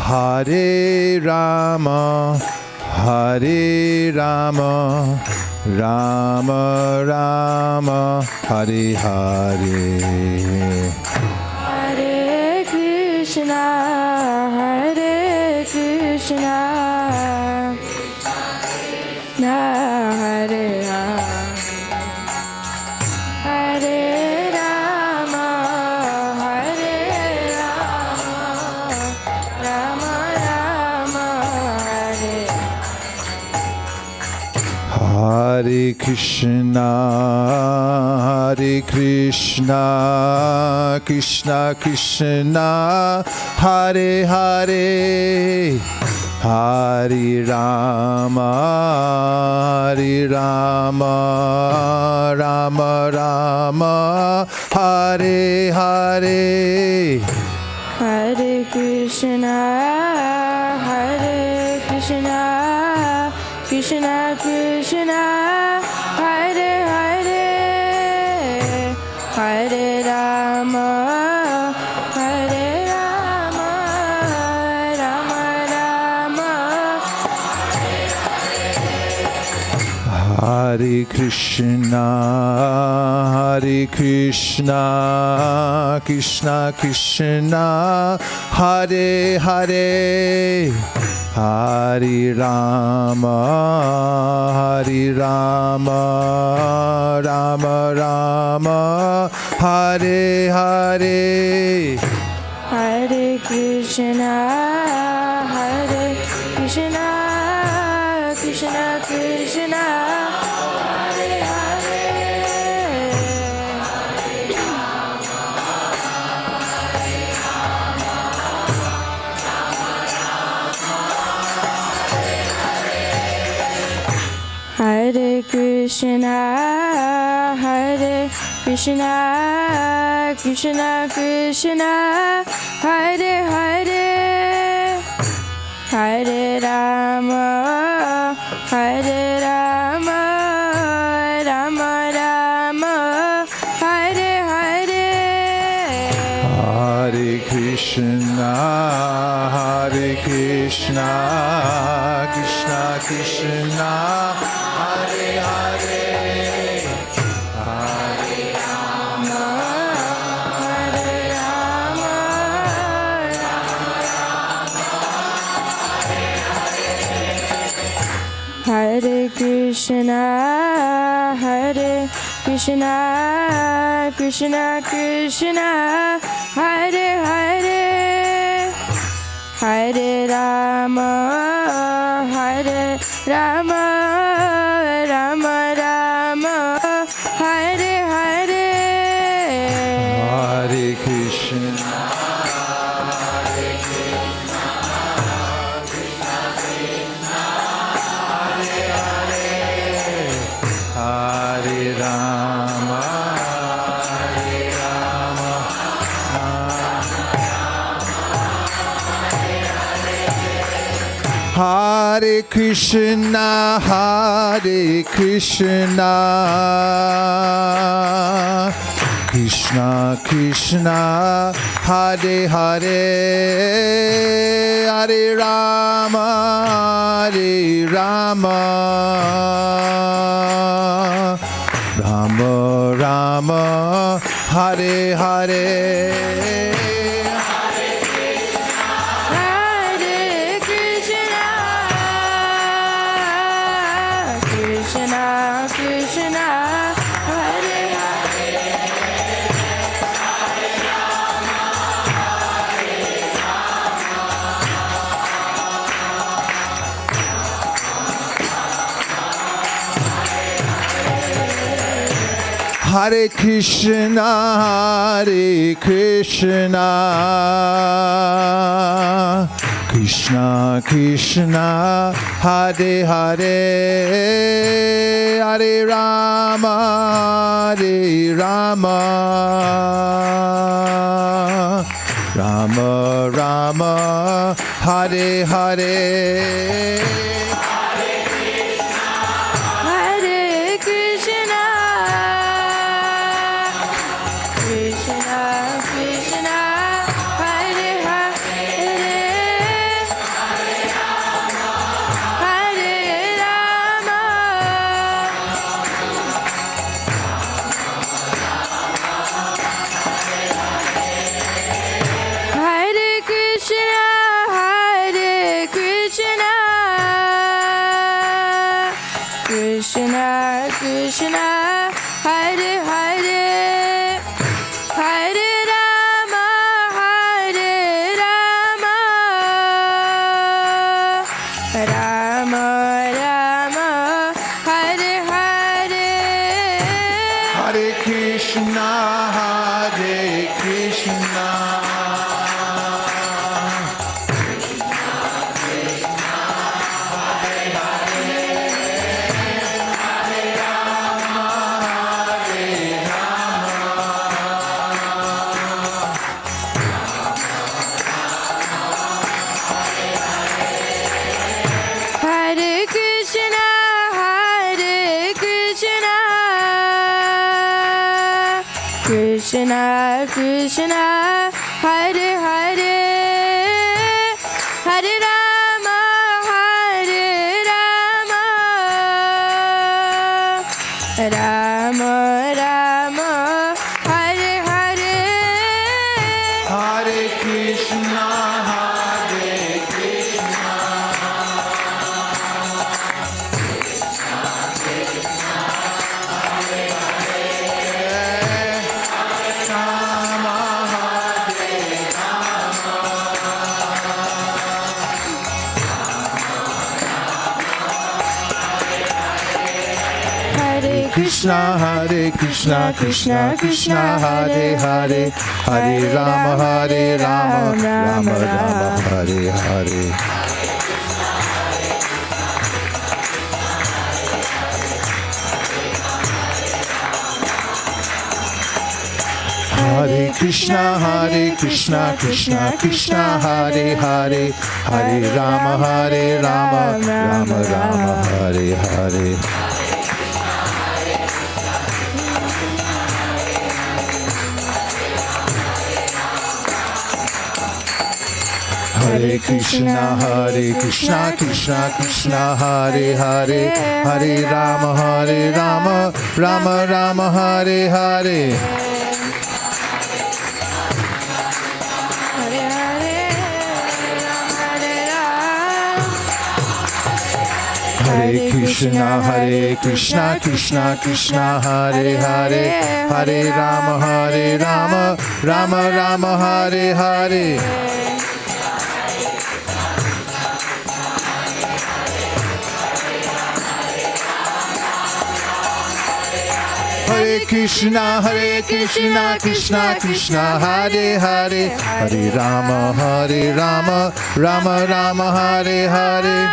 Hare Rama, Hare Rama, Rama Rama, Hare Hare. Hare Krishna, Hare Krishna, Hare Rama, Hare Rama, Hare Rama, Rama Rama, Hare. Hare Krishna, Hare Krishna, Krishna Krishna, Hare Hare, Hare Rama, Hare Rama, Rama Rama, Hare Hare. Hare Krishna, Hare Krishna, Krishna Krishna, Hare Hare, Hare Rama, Hare Rama, Rama Rama. Hare Krishna, Hare Krishna, Krishna Krishna, Hare Hare, Hare Rama, Hare Rama, Rama Rama, Hare Hare. Hare Krishna, Hare Krishna, Krishna Krishna, Hare Hare. Hare Krishna, Hare Krishna, Krishna Krishna, Hare Hare. Hare Rama, Hare Rama, Rama Rama, Hare Hare. Hare Krishna, Hare Krishna, Krishna Krishna, Hare Hare. Hare Rama, Hare Rama, Hare Krishna, Hare Krishna, Krishna Krishna, Hare Hare. Hare Rama, Hare Rama, Rama Rama, Hare Hare. Hare Krishna, Hare Krishna, Krishna Krishna, Hare Hare. Hare Rama, Hare Rama, Hare Krishna, Hare Krishna, Krishna Krishna, Hare Hare. Hare Rama, Hare Rama, Rama Rama, Hare Hare. Hare Krishna, Krishna Krishna, Hare Hare. Hare Krishna, Hare Krishna, Krishna Krishna, Hare Hare. Hare Rama, Hare Rama, Rama Rama, Hare Hare. Hare Krishna, Krishna Krishna, Hare Hare. Hare Rama, Hare Krishna, Hare Krishna, Krishna Krishna, Hare Hare. Hare Rama, Hare Rama, Rama Rama, Hare Hare. Hare Krishna, Hare Krishna, Hare Krishna, Hare Krishna, Krishna Krishna, Hare Hare. Hare Rama, Hare Rama, Rama Rama, Hare Hare. Hare Krishna, Hare Krishna, Krishna, Krishna Krishna, Hare Hare, Hare Rama, Rama Rama, Hare Hare. Hare Krishna, Krishna Krishna, Hare Hare, Hare Rama, Rama Rama, Hare Hare. Hare Krishna, Krishna Krishna, Hare Hare, Hare Rama, Rama Rama, Hare Hare. Hare Krishna, Krishna Krishna, Hare Hare, Hare Rama, Rama Rama, Hare Hare. Hare Krishna, Krishna Krishna, Hare Hare, Hare Rama, Rama Rama, Hare Hare.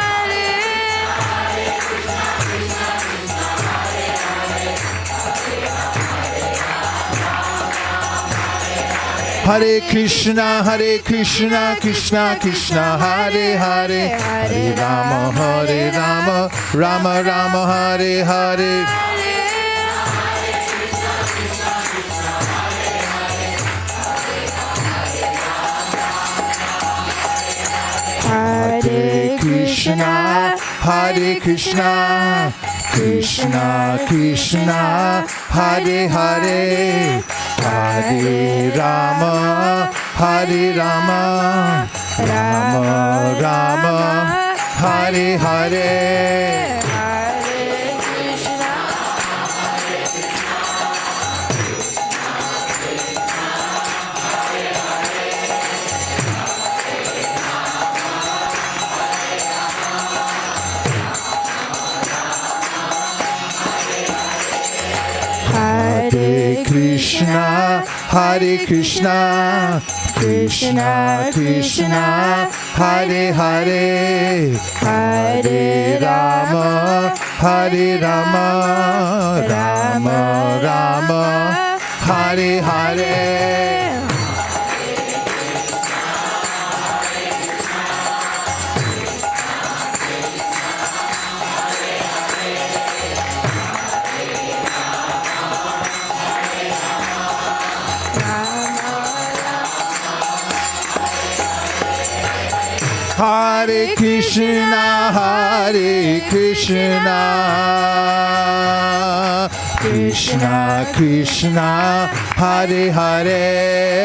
Hare Krishna, Krishna Krishna, Hare Hare, Hare Rama, Rama Rama, Hare Hare. Hare Krishna, Krishna Krishna, Hare Hare, Hare Rama, Rama Rama, Hare Hare. Hare Krishna, Krishna Krishna, Hare Hare, Hare Rama, Rama Rama, Hare Hare. Hare Krishna, Krishna Krishna, Hare Hare,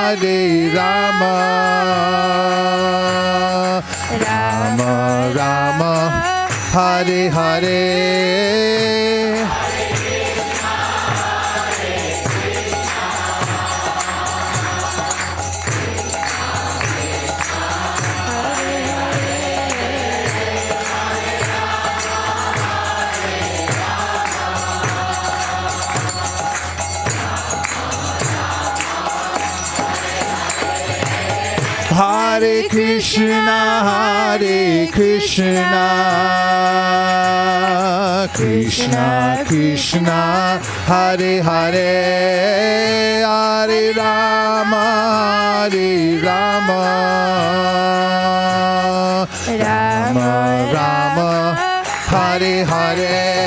Hare Rama, Rama Rama, Hare Hare. Hare Krishna, Krishna Krishna, Hare Hare, Hare Rama, Rama Rama, Hare Hare.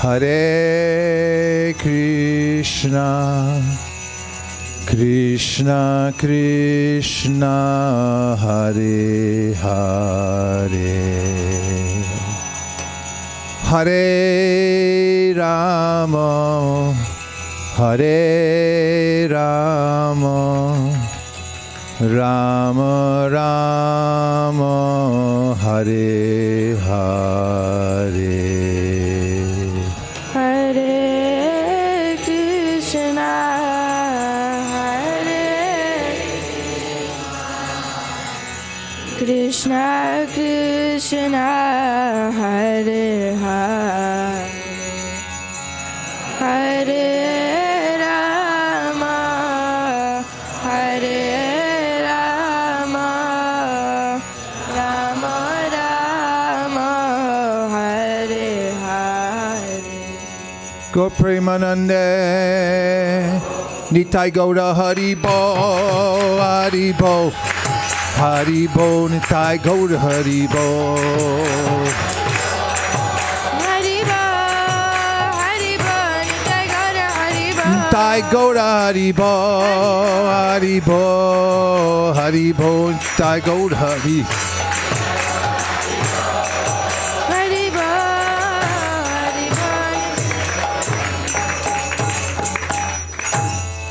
Hare Krishna, Krishna Krishna, Hare Hare, Hare Rama, Hare Rama, Rama Rama, Hare Hare. Hare Krishna, Krishna Krishna, Hare Hare, Hare Rama, Hare Rama, Rama Rama, Hare Hare. Go Premanande, Nitai Gauda Haribo, Haribo, Haribo, Nitai Gauda Haribo. Nitai Gauda Haribo, Haribo, Haribo, Nitai Gauda Haribo.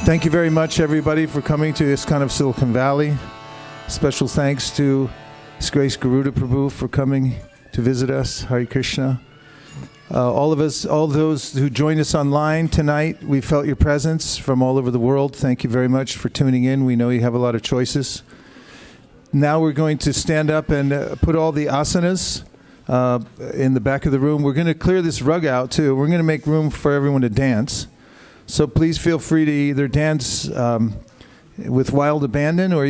Thank you very much, everybody, for coming to ISKCON of Silicon Valley. Special thanks to His Grace Garuda Prabhu for coming to visit us. Hare Krishna. All of us, all those who joined us online tonight, we felt your presence from all over the world. Thank you very much for tuning in. We know you have a lot of choices. Now we're going to stand up and put all the asanas in the back of the room. We're going to clear this rug out, too. We're going to make room for everyone to dance. So please feel free to either dance with wild abandon, or you can